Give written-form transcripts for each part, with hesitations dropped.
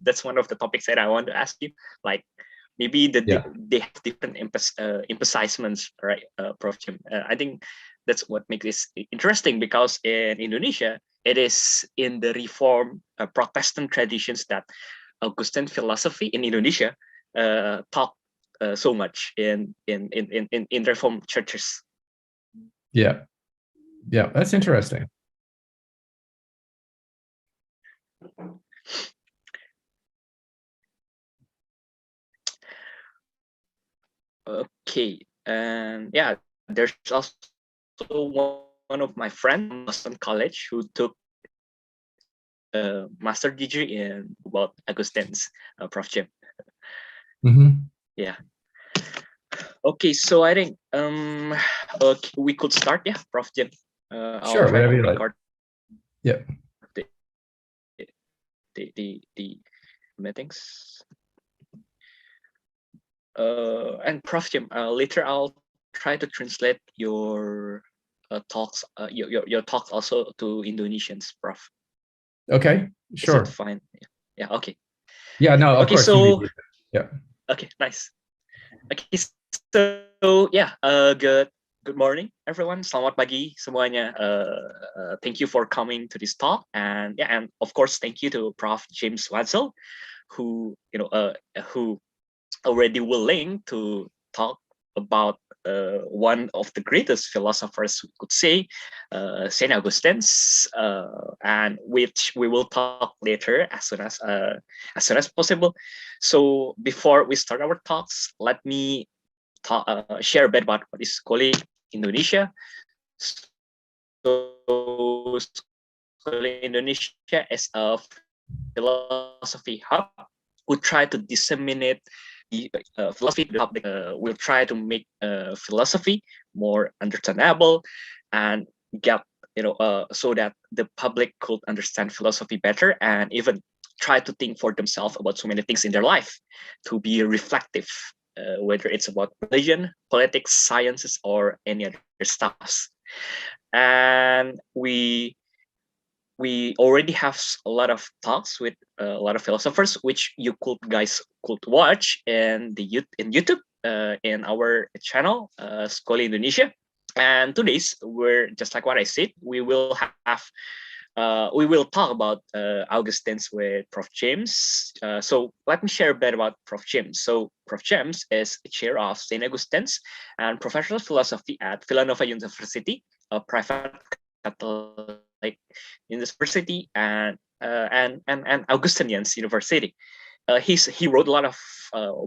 that's one of the topics that I want to ask you. Like maybe they have different emphasizements, right, Prof. Jim? I think that's what makes this interesting, because in Indonesia, it is in the Reform Protestant traditions that Augustine philosophy in Indonesia taught so much in Reform churches. Yeah, that's interesting. Okay, and yeah, there's also one of my friends from Boston College who took a master degree in about Augustine's, Prof. Jim. Yeah. Okay, so I think okay, we could start, yeah, Prof. Jim. Sure, I'll try whatever to you record. Like. The meetings. And Prof. Jim, later I'll try to translate your talks, your talks also to Indonesians, Prof. Okay, sure. Is it fine? Yeah. Okay. Yeah. No. Of course. So. Yeah. Okay. Nice. Okay. So yeah. Good morning, everyone. Selamat pagi semuanya. Thank you for coming to this talk, and yeah, and of course, thank you to Prof. James Wetzel, who who already willing to talk about one of the greatest philosophers, we could say, Saint Augustine, and which we will talk later as soon as possible. So before we start our talks, let me share a bit about what is Schole Indonesia. So Schole Indonesia is a philosophy hub who try to disseminate the philosophy to the public. We'll try to make philosophy more understandable and get so that the public could understand philosophy better and even try to think for themselves about so many things in their life, to be reflective, whether it's about religion, politics, sciences, or any other stuffs. And we already have a lot of talks with a lot of philosophers, which you guys could watch in YouTube, in our channel, Schole Indonesia. And today's, we're just like what I said, we will talk about Augustine's with Prof. James. So let me share a bit about Prof. James. So Prof. James is chair of St. Augustine's and professor of philosophy at Villanova University, a private Catholic university, and Augustinians University. He wrote a lot of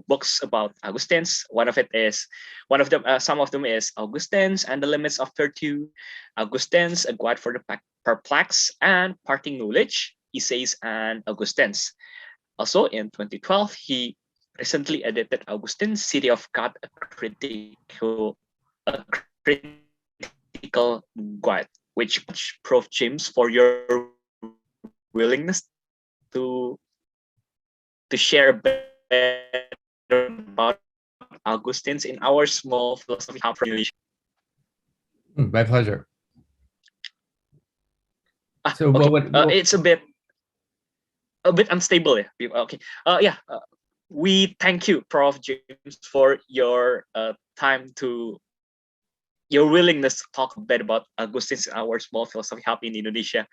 books about Augustine's. Some of them is Augustine's and the Limits of Virtue, Augustine's, A Guide for the Perplexed, and Parting Knowledge, Essays, and Augustine's. Also in 2012, he recently edited Augustine's City of God, a critical guide, which Prof. James for your willingness to share a bit about Augustine's in our small philosophy hub. My pleasure. So okay. It's a bit unstable. Yeah. Okay. We thank you, Prof. James, for your time to your willingness to talk a bit about Augustine's in our small philosophy hub in Indonesia.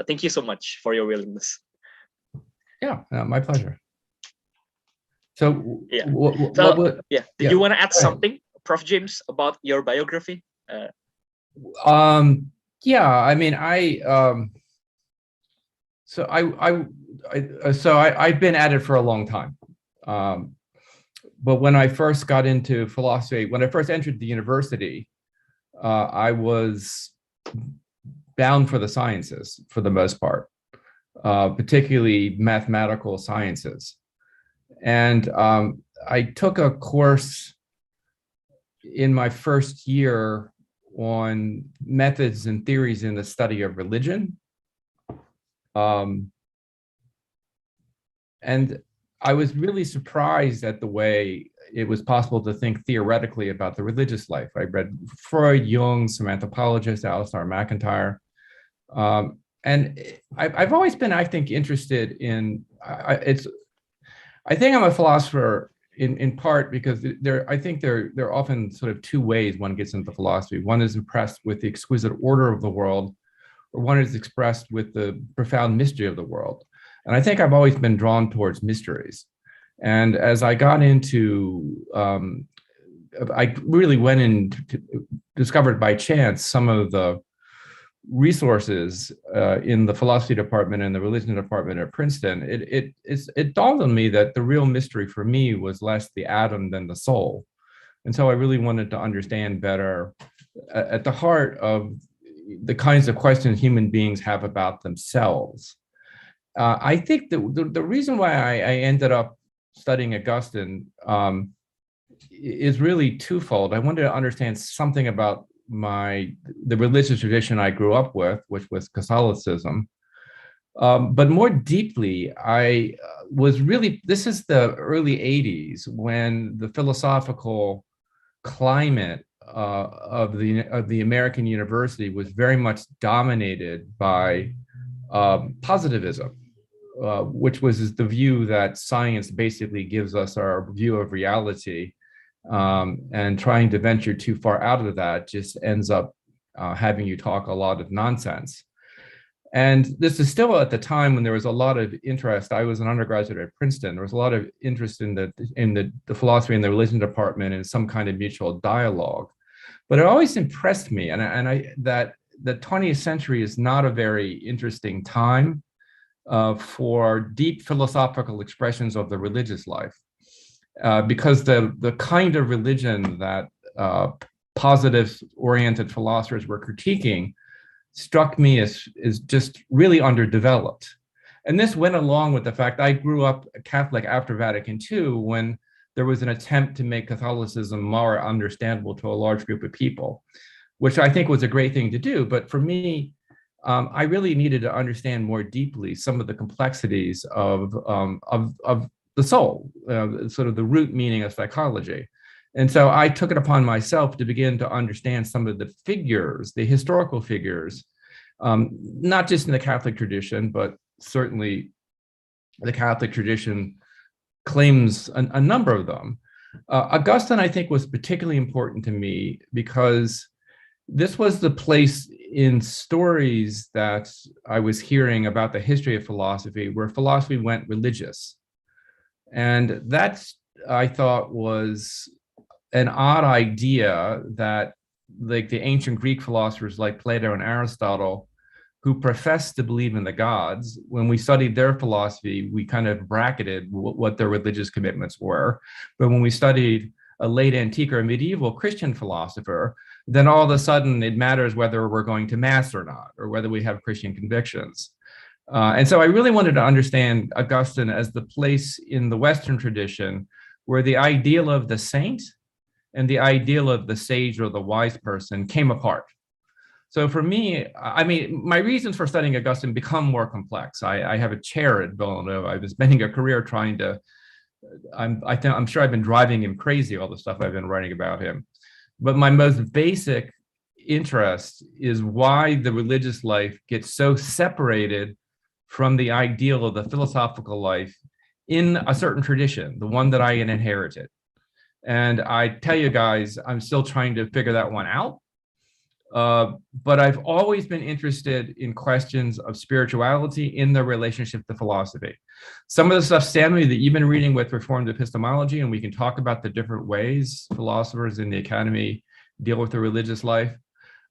Thank you so much for your willingness. Yeah, my pleasure. So yeah, did you want to add something, Prof. James, about your biography? Yeah, I mean, I've been at it for a long time. But when I first got into philosophy, when I first entered the university, I was bound for the sciences for the most part, particularly mathematical sciences. And I took a course in my first year on methods and theories in the study of religion. And I was really surprised at the way it was possible to think theoretically about the religious life. I read Freud, Jung, some anthropologists, Alistair McIntyre. I've always been, I think, interested in I think I'm a philosopher in part because I think there are often sort of two ways one gets into philosophy. One is impressed with the exquisite order of the world, or one is expressed with the profound mystery of the world. And I think I've always been drawn towards mysteries. And as I got into, I really went into, discovered by chance some of the resources in the philosophy department and the religion department at Princeton. It dawned on me that the real mystery for me was less the atom than the soul. And so I really wanted to understand better at the heart of the kinds of questions human beings have about themselves. I think the reason why I ended up studying Augustine is really twofold. I wanted to understand something about the religious tradition I grew up with, which was Catholicism. But more deeply, I was really, this is the early 80s when the philosophical climate of the American university was very much dominated by positivism, which was the view that science basically gives us our view of reality, and trying to venture too far out of that just ends up having you talk a lot of nonsense. And this is still at the time when there was a lot of interest. I was an undergraduate at Princeton. There was a lot of interest in the philosophy and the religion department and some kind of mutual dialogue. But it always impressed me, that the 20th century is not a very interesting time for deep philosophical expressions of the religious life, because the kind of religion that positive-oriented philosophers were critiquing struck me as just really underdeveloped. And this went along with the fact I grew up Catholic after Vatican II, when there was an attempt to make Catholicism more understandable to a large group of people, which I think was a great thing to do. But for me, I really needed to understand more deeply some of the complexities of the soul, sort of the root meaning of psychology. And so I took it upon myself to begin to understand some of the figures, the historical figures, not just in the Catholic tradition, but certainly the Catholic tradition claims a number of them. Augustine, I think, was particularly important to me because this was the place in stories that I was hearing about the history of philosophy where philosophy went religious. And that's, I thought, was an odd idea that, like the ancient Greek philosophers like Plato and Aristotle, who professed to believe in the gods, when we studied their philosophy, we kind of bracketed what their religious commitments were. But when we studied a late antique or medieval Christian philosopher, then all of a sudden it matters whether we're going to mass or not, or whether we have Christian convictions. And so I really wanted to understand Augustine as the place in the Western tradition where the ideal of the saint and the ideal of the sage or the wise person came apart. So for me, I mean, my reasons for studying Augustine become more complex. I have a chair at Villanova. I've been spending a career trying to, I'm sure I've been driving him crazy, all the stuff I've been writing about him. But my most basic interest is why the religious life gets so separated from the ideal of the philosophical life in a certain tradition, the one that I inherited. And I tell you guys, I'm still trying to figure that one out. But I've always been interested in questions of spirituality in their relationship to philosophy. Some of the stuff, Stanley, that you've been reading with Reformed epistemology, and we can talk about the different ways philosophers in the academy deal with the religious life.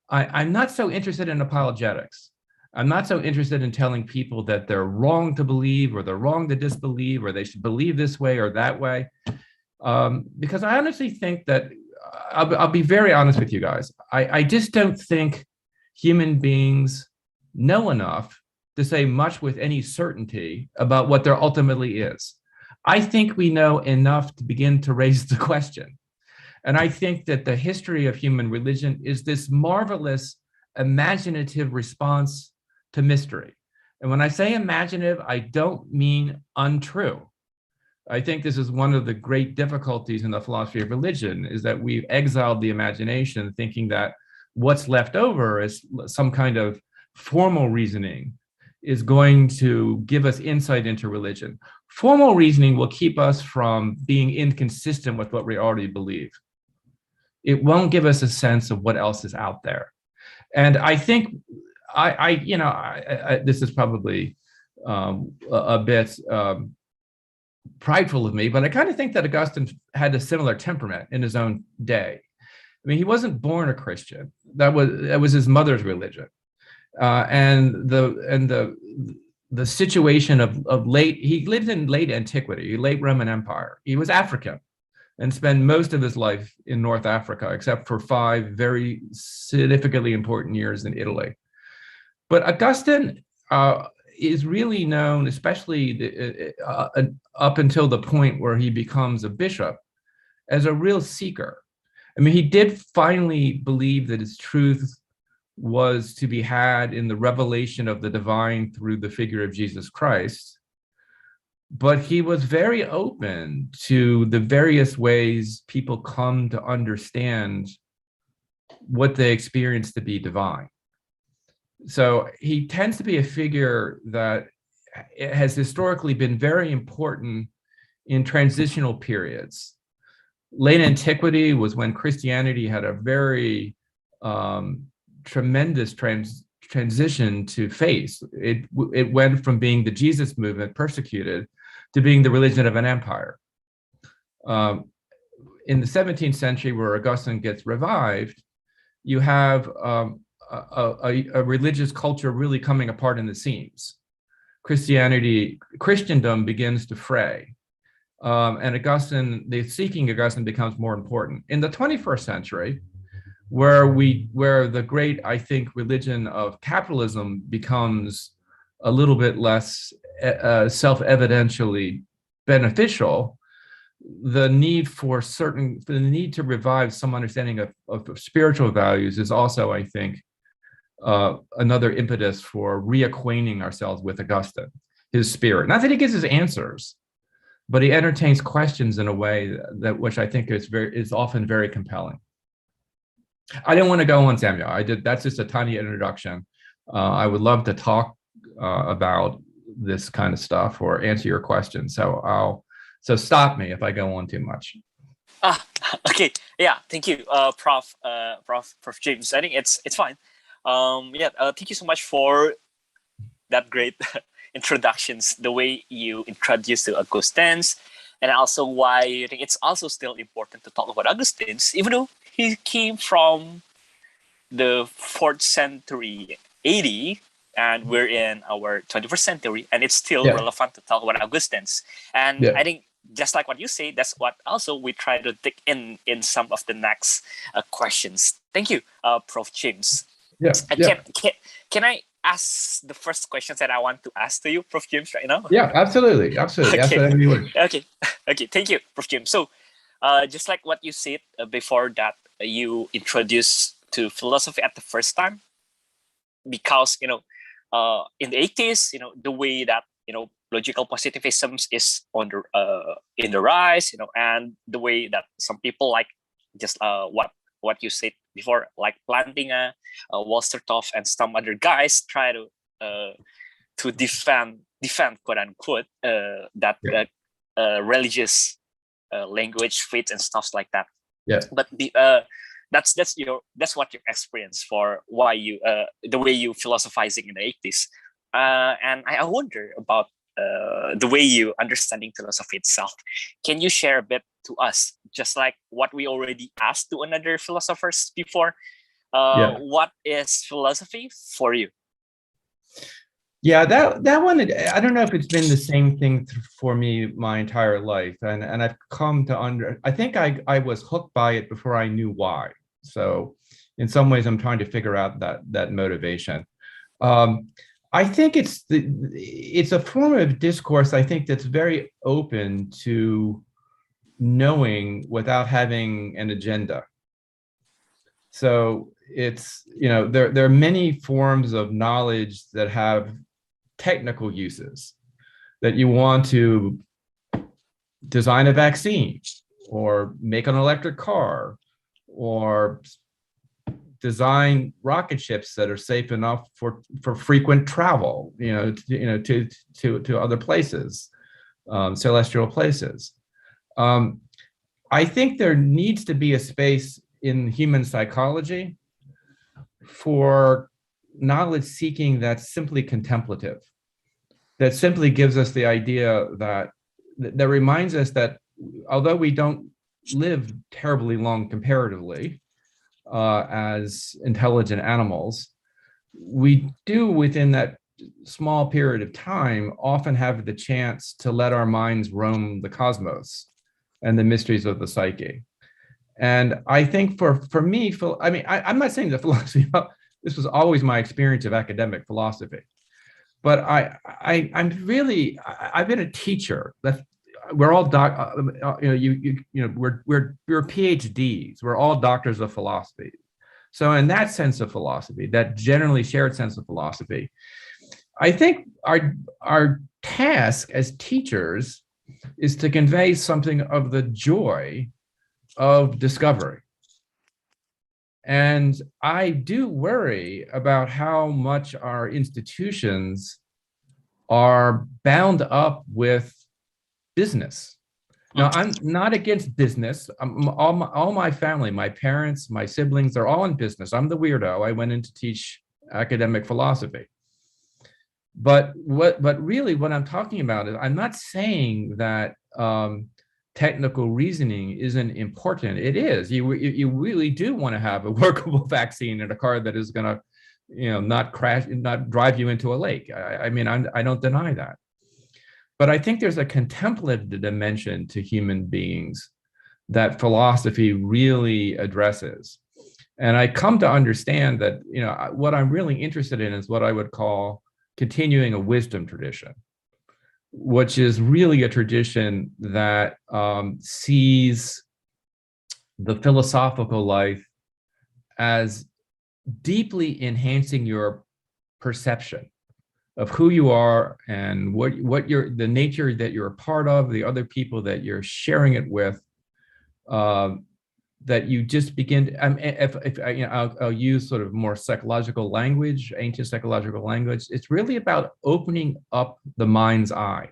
I'm not so interested in apologetics. I'm not so interested in telling people that they're wrong to believe, or they're wrong to disbelieve, or they should believe this way or that way. Because I honestly think that, I'll be very honest with you guys, I just don't think human beings know enough to say much with any certainty about what there ultimately is. I think we know enough to begin to raise the question. And I think that the history of human religion is this marvelous imaginative response to mystery. And when I say imaginative, I don't mean untrue. I think this is one of the great difficulties in the philosophy of religion, is that we've exiled the imagination, thinking that what's left over is some kind of formal reasoning is going to give us insight into religion. Formal reasoning will keep us from being inconsistent with what we already believe. It won't give us a sense of what else is out there. And I think this is probably a bit prideful of me, but I kind of think that Augustine had a similar temperament in his own day. I mean, he wasn't born a Christian. That was his mother's religion, and the situation of he lived in late antiquity, late Roman Empire. He was African and spent most of his life in North Africa, except for 5 very significantly important years in Italy. But Augustine is really known, especially up until the point where he becomes a bishop, as a real seeker. I mean, he did finally believe that his truth was to be had in the revelation of the divine through the figure of Jesus Christ. But he was very open to the various ways people come to understand what they experience to be divine. So he tends to be a figure that has historically been very important in transitional periods. Late antiquity was when Christianity had a very tremendous transition to face. It went from being the Jesus movement, persecuted, to being the religion of an empire. In the 17th century, where Augustine gets revived, you have a religious culture really coming apart in the seams. Christendom begins to fray. And the seeking Augustine becomes more important. In the 21st century, where the great, I think, religion of capitalism becomes a little bit less self-evidentially beneficial, the need to revive some understanding of spiritual values is also, I think, another impetus for reacquainting ourselves with Augustine, his spirit. Not that he gives us answers, but he entertains questions in a way which I think is often very compelling. I didn't want to go on, Samuel. That's just a tiny introduction. I would love to talk about this kind of stuff or answer your questions. So stop me if I go on too much. Okay. Yeah. Thank you, Prof. Prof. James. I think it's fine. Thank you so much for that great introductions. The way you introduced to Augustine's, and also why you think it's also still important to talk about Augustine's, even though he came from the 4th century AD, and we're in our 21st century, and it's still relevant to talk about Augustine's. And I think just like what you say, that's what also we try to dig in some of the next questions. Thank you, Prof. James. Can I ask the first questions that I want to ask to you, Prof. James, right now? Yeah, absolutely. Okay. Okay. Thank you, Prof. James. So, just like what you said before that, you introduced to philosophy at the first time, because in the 80s, the way that logical positivism is in the rise, and the way that some people like just what you said before, like Plantinga, Wolstertoff, and some other guys try to defend quote unquote that religious language, faith, and stuff like that. Yeah. But that's what your experience for why you the way you philosophizing in the 80s, and I wonder about the way you understanding philosophy itself. Can you share a bit to us, just like what we already asked to another philosophers before? What is philosophy for you? Yeah, that one, I don't know if it's been the same thing for me my entire life, and I've come to I think I was hooked by it before I knew why. So in some ways, I'm trying to figure out that motivation. I think it's a form of discourse, I think, that's very open to knowing without having an agenda. So it's, there are many forms of knowledge that have technical uses, that you want to design a vaccine or make an electric car or design rocket ships that are safe enough for frequent travel, to other places, celestial places. I think there needs to be a space in human psychology for knowledge seeking that's simply contemplative, that simply gives us the idea that reminds us that although we don't live terribly long comparatively as intelligent animals, we do within that small period of time often have the chance to let our minds roam the cosmos and the mysteries of the psyche. And I think for me, I'm not saying that philosophy, this was always my experience of academic philosophy, but I've been a teacher. We're all we're PhDs. We're all doctors of philosophy. So in that sense of philosophy, that generally shared sense of philosophy, I think our task as teachers is to convey something of the joy of discovery. And I do worry about how much our institutions are bound up with business. Now, I'm not against business. All my family, my parents, my siblings, they're all in business. I'm the weirdo. I went in to teach academic philosophy. But really what I'm talking about is, I'm not saying that technical reasoning isn't important. It is. You really do want to have a workable vaccine in a car that is going to, not crash, not drive you into a lake. I don't deny that. But I think there's a contemplative dimension to human beings that philosophy really addresses. And I come to understand that, what I'm really interested in is what I would call continuing a wisdom tradition, which is really a tradition that sees the philosophical life as deeply enhancing your perception of who you are and what the nature that you're a part of, the other people that you're sharing it with, that you just begin to, I'll use sort of more psychological language, ancient psychological language. It's really about opening up the mind's eye.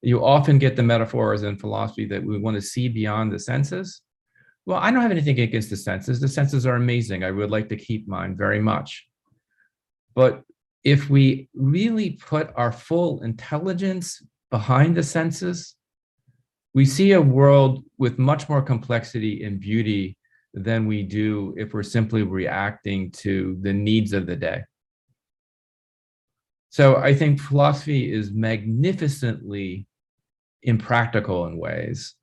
You often get the metaphors in philosophy that we want to see beyond the senses. Well, I don't have anything against the senses. The senses are amazing. I would like to keep mine very much. But if we really put our full intelligence behind the senses, we see a world with much more complexity and beauty than we do if we're simply reacting to the needs of the day. So I think philosophy is magnificently impractical in ways,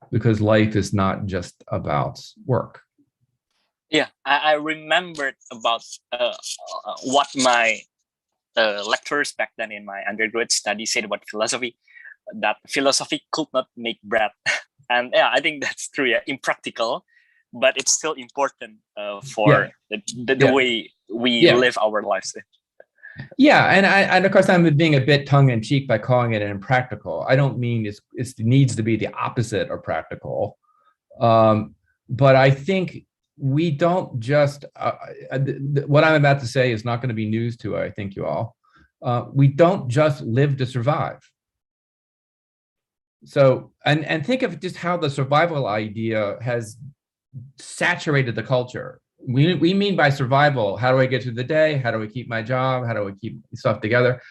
because life is not just about work. Yeah, I remembered about what my lecturers back then in my undergraduate study said about philosophy, that philosophy could not make bread. And yeah, I think that's true. Yeah, impractical, but it's still important for the way we live our lives. Yeah, and of course I'm being a bit tongue-in-cheek by calling it impractical. I don't mean it needs to be the opposite of practical, but I think we don't just. What I'm about to say is not going to be news to, I think, you all. We don't just live to survive. So, and think of just how the survival idea has saturated the culture. We mean by survival, how do I get through the day? How do I keep my job? How do I keep stuff together?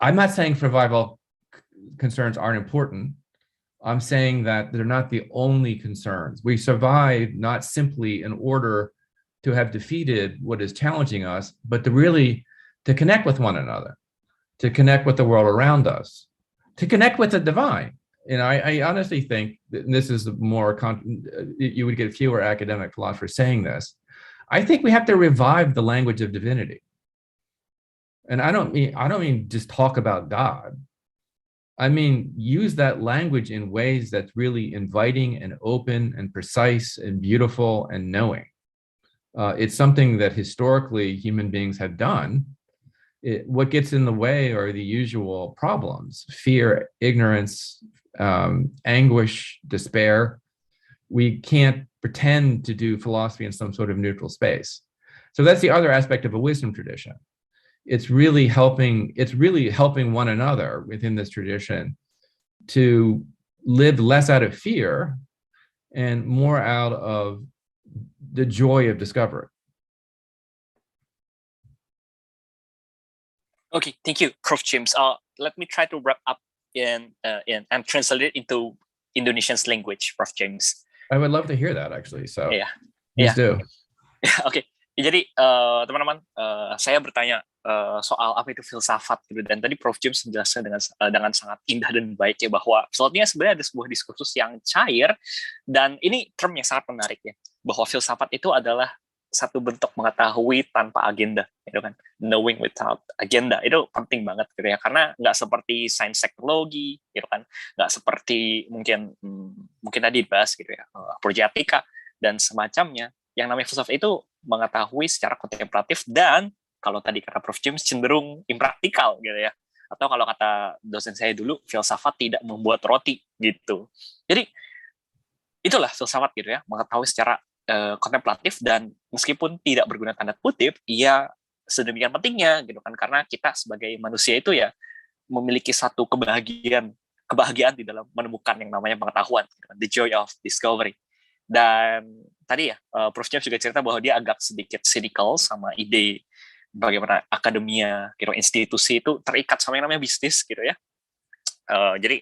I'm not saying survival concerns aren't important. I'm saying that they're not the only concerns. We survive not simply in order to have defeated what is challenging us, but to connect with one another, to connect with the world around us, to connect with the divine. I honestly think that this is more, you would get fewer academic philosophers saying this. I think we have to revive the language of divinity. And I don't mean just talk about God. I mean, use that language in ways that's really inviting and open and precise and beautiful and knowing. It's something that historically human beings have done. What gets in the way are the usual problems: fear, ignorance, anguish, despair. We can't pretend to do philosophy in some sort of neutral space. So that's the other aspect of a wisdom tradition. It's really helping one another within this tradition to live less out of fear and more out of the joy of discovery. Okay, thank you, Prof. James. Let me try to wrap up and translate it into Indonesian language, Prof. James. I would love to hear that actually. So please do. Oke, jadi teman-teman, saya bertanya soal apa itu filsafat gitu, dan tadi Prof James menjelaskan dengan sangat indah dan baik ya bahwa filsafatnya sebenarnya ada sebuah diskursus yang cair, dan ini term yang sangat menarik ya, bahwa filsafat itu adalah satu bentuk mengetahui tanpa agenda, gitu kan, knowing without agenda. Itu penting banget gitu ya, karena nggak seperti sains teknologi, gitu kan, nggak seperti mungkin tadi dibahas gitu ya, progeatika dan semacamnya. Yang namanya filsafat itu mengetahui secara kontemplatif dan kalau tadi kata Prof James cenderung impraktikal gitu ya. Atau kalau kata dosen saya dulu, filsafat tidak membuat roti gitu. Jadi itulah filsafat gitu ya, mengetahui secara kontemplatif dan meskipun tidak berguna tanda kutip, ia sedemikian pentingnya gitu kan, karena kita sebagai manusia itu ya memiliki satu kebahagiaan di dalam menemukan yang namanya pengetahuan, gitu kan, the joy of discovery. Dan tadi ya Prof James juga cerita bahwa dia agak sedikit cynical sama ide bagaimana akademia, gitu, institusi itu terikat sama yang namanya bisnis gitu ya. Jadi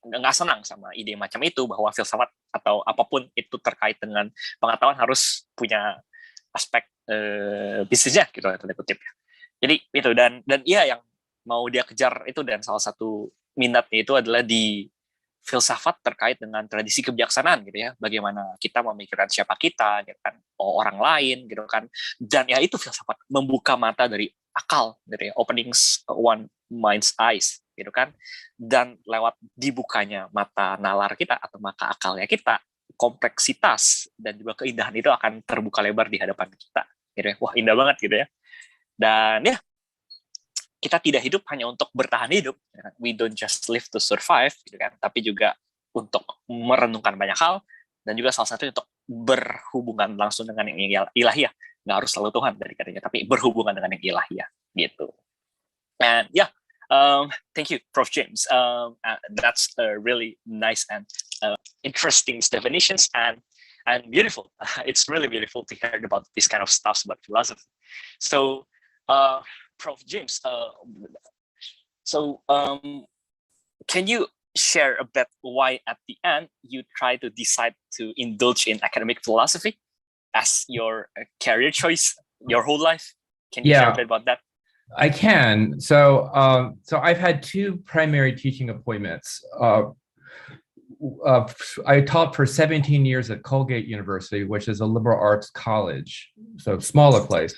nggak senang sama ide macam itu, bahwa filsafat atau apapun itu terkait dengan pengetahuan harus punya aspek bisnisnya gitu ya, tanda kutip ya. Jadi itu, dan iya yang mau dia kejar itu, dan salah satu minatnya itu adalah di filsafat terkait dengan tradisi kebijaksanaan gitu ya, bagaimana kita memikirkan siapa kita gitu kan, orang lain gitu kan, dan ya itu filsafat membuka mata dari akal gitu ya, opening one mind's eyes gitu kan, dan lewat dibukanya mata nalar kita atau mata akalnya kita, kompleksitas dan juga keindahan itu akan terbuka lebar di hadapan kita gitu ya. Wah, indah banget gitu ya. Dan ya, kita tidak hidup hanya untuk bertahan hidup, we don't just live to survive gitu kan, tapi juga untuk merenungkan banyak hal, dan juga salah satunya untuk berhubungan langsung dengan yang ilahiyah. Nggak harus selalu Tuhan dari katanya, tapi berhubungan dengan yang ilahiyah gitu. And yeah, thank you, Prof. James. That's really nice and interesting definitions and beautiful. It's really beautiful to hear about this kind of stuff about philosophy. So, Prof. James, can you share a bit why at the end you try to decide to indulge in academic philosophy as your career choice your whole life? Can you share a bit about that? I can. So I've had two primary teaching appointments. I taught for 17 years at Colgate University, which is a liberal arts college, so smaller place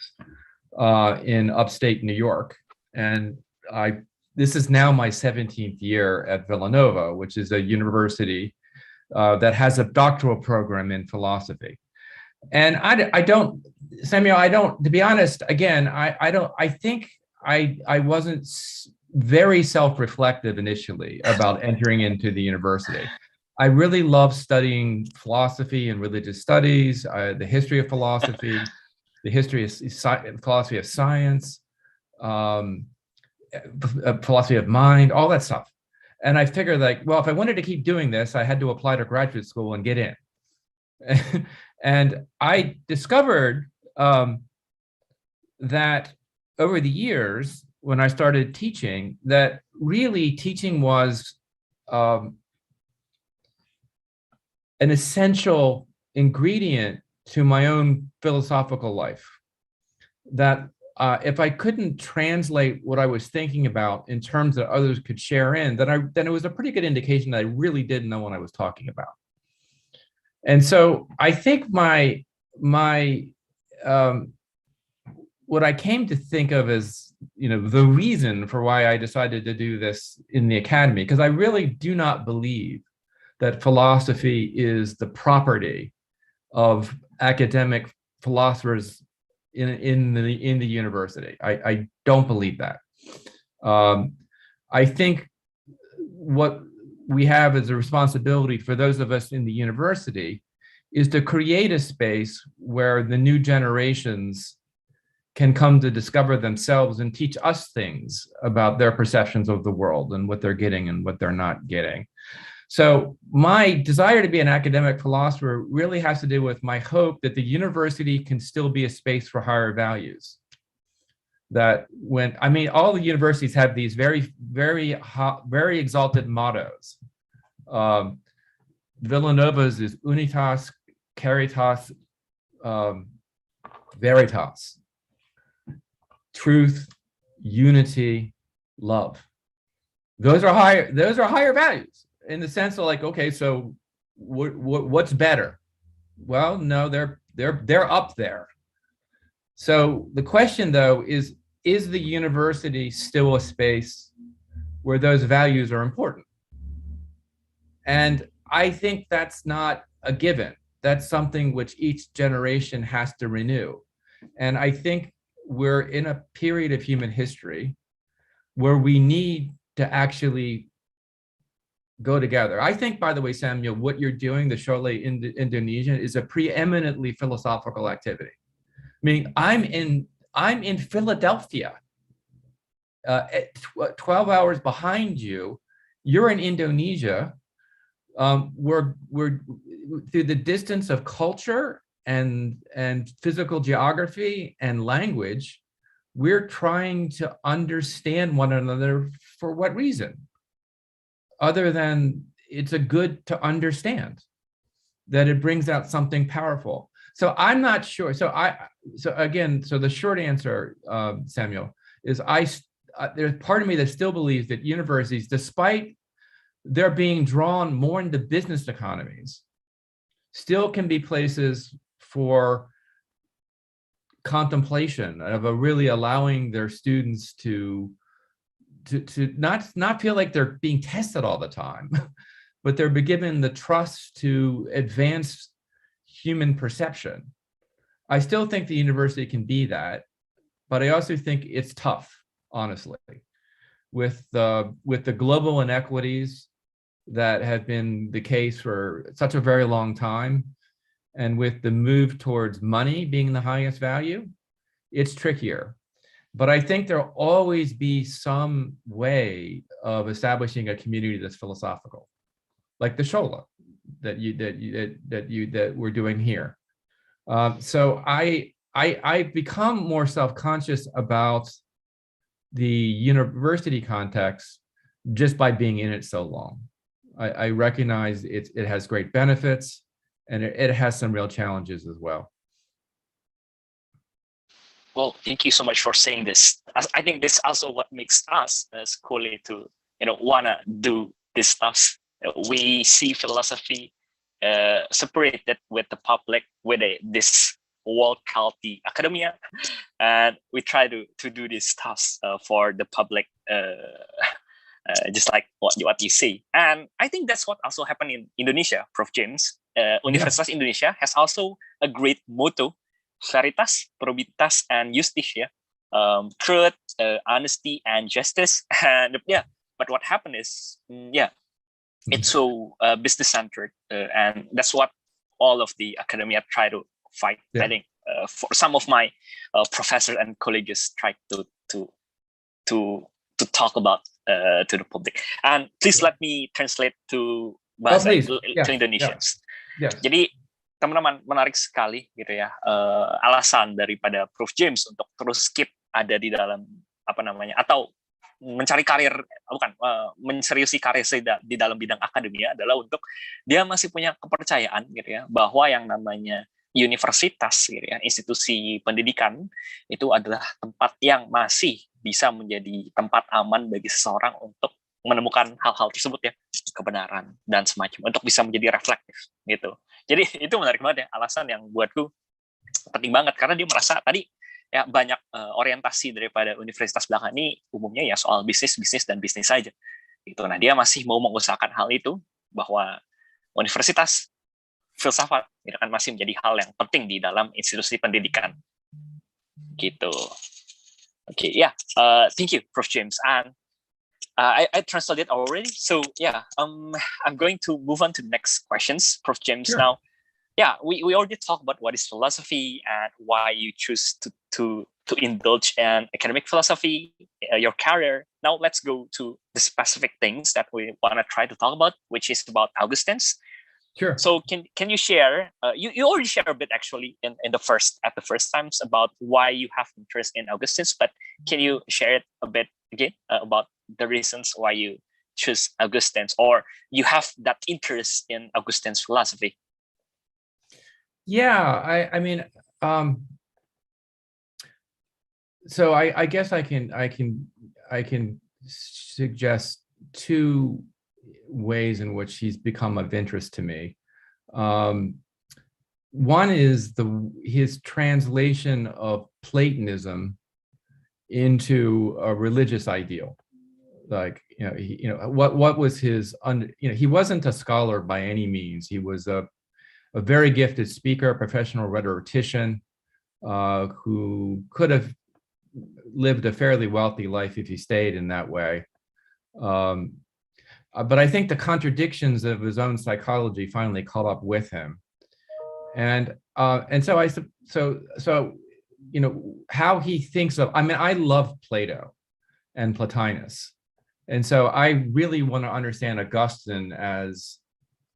in upstate New York. And this is now my 17th year at Villanova, which is a university that has a doctoral program in philosophy. And I don't, Samuel, to be honest, again, I think I wasn't very self-reflective initially about entering into the university. I really love studying philosophy and religious studies, the history of philosophy, the history of philosophy of science, philosophy of mind, all that stuff. And I figured, like, well, if I wanted to keep doing this, I had to apply to graduate school and get in. And I discovered that over the years, when I started teaching, that really teaching was an essential ingredient to my own philosophical life. That if I couldn't translate what I was thinking about in terms that others could share in, then it was a pretty good indication that I really didn't know what I was talking about. And so I think what I came to think of as, the reason for why I decided to do this in the academy, because I really do not believe that philosophy is the property of academic philosophers in the university. I don't believe that. I think what we have as a responsibility for those of us in the university is to create a space where the new generations can come to discover themselves and teach us things about their perceptions of the world and what they're getting and what they're not getting. So my desire to be an academic philosopher really has to do with my hope that the university can still be a space for higher values. That when, I mean, all the universities have these very exalted mottos. Villanova's is Unitas, Caritas, Veritas. Truth, unity, love. Those are higher values in the sense of like, okay, so what's better? Well, no, they're up there. So the question though is the university still a space where those values are important? And I think that's not a given. That's something which each generation has to renew. And I think we're in a period of human history where we need to actually go together. I think, by the way, Samuel, what you're doing, the Schole in Indonesia, is a preeminently philosophical activity. I mean, I'm in Philadelphia, 12 hours behind you. You're in Indonesia. We're through the distance of culture and physical geography and language, we're trying to understand one another for what reason? Other than it's a good to understand, that it brings out something powerful. So I'm not sure. So the short answer, Samuel, is there's part of me that still believes that universities, despite they're being drawn more into business economies, still can be places for contemplation of really allowing their students to not feel like they're being tested all the time, but they're given the trust to advance human perception. I still think the university can be that, but I also think it's tough, honestly, with the global inequities that have been the case for such a very long time, and with the move towards money being the highest value, it's trickier. But I think there'll always be some way of establishing a community that's philosophical, like the Schole that we're doing here. So I've become more self-conscious about the university context just by being in it so long. I recognize it has great benefits, and it has some real challenges as well. Well, thank you so much for saying this. I think this also what makes us as Schole to wanna do this stuff. We see philosophy separated with the public with this world called the academia, and we try to do these stuff for the public, just like what you say. And I think that's what also happened in Indonesia, Prof. James. Universitas Indonesia has also a great motto: Veritas, Probitas, and Justitia, truth, honesty, and justice. And but what happened is, it's so business-centered, and that's what all of the academia try to fight. I think for some of my professors and colleagues try to talk about to the public. And please let me translate to bahasa to Indonesians. Jadi teman-teman, menarik sekali gitu ya, alasan daripada Prof James untuk terus keep ada di dalam atau mencari karir, menseriusi karir di dalam bidang akademia adalah untuk dia masih punya kepercayaan gitu ya, bahwa yang namanya universitas gitu ya, institusi pendidikan itu adalah tempat yang masih bisa menjadi tempat aman bagi seseorang untuk menemukan hal-hal tersebut ya, kebenaran dan semacam, untuk bisa menjadi reflektif gitu. Jadi itu menarik banget ya, alasan yang buatku penting banget, karena dia merasa tadi ya banyak orientasi daripada universitas belakang ini umumnya ya soal bisnis dan bisnis saja gitu. Nah, dia masih mau mengusahakan hal itu, bahwa universitas filsafat itu kan masih menjadi hal yang penting di dalam institusi pendidikan gitu. Thank you, Prof James. And I translated already. So yeah, I'm going to move on to next questions, Prof. James. Sure. Now, yeah, we already talked about what is philosophy and why you choose to indulge in academic philosophy, your career. Now let's go to the specific things that we want to try to talk about, which is about Augustine's. Sure. So can you share? You already shared a bit actually in the first times about why you have interest in Augustine's, but can you share it a bit again about the reasons why you choose Augustine's, or you have that interest in Augustine's philosophy? Yeah, I mean, so I guess I can suggest two ways in which he's become of interest to me. One is his translation of Platonism into a religious ideal. Like, what was his, he wasn't a scholar by any means. He was a very gifted speaker, a professional rhetorician, who could have lived a fairly wealthy life if he stayed in that way. But I think the contradictions of his own psychology finally caught up with him. And so how he thinks of, I mean, I love Plato and Plotinus. And so I really want to understand Augustine as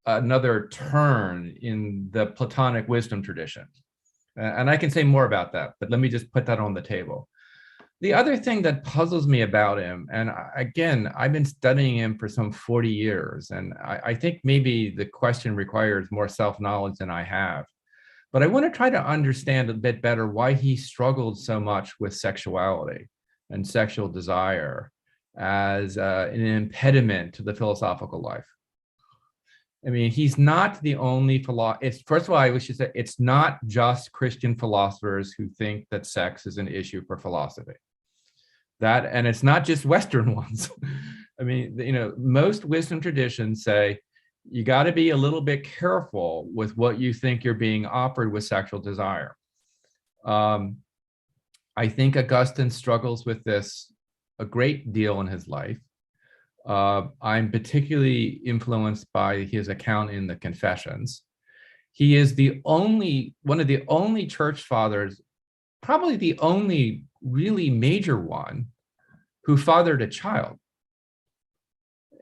another turn in the Platonic wisdom tradition. And I can say more about that, but let me just put that on the table. The other thing that puzzles me about him, and again, I've been studying him for some 40 years, and I think maybe the question requires more self-knowledge than I have. But I want to try to understand a bit better why he struggled so much with sexuality and sexual desire as an impediment to the philosophical life. I mean, he's not the only philosopher. First of all, I should say it's not just Christian philosophers who think that sex is an issue for philosophy. And it's not just Western ones. I mean, most wisdom traditions say you got to be a little bit careful with what you think you're being offered with sexual desire. I think Augustine struggles with this a great deal in his life. I'm particularly influenced by his account in the Confessions. He is one of the only church fathers, probably the only really major one, who fathered a child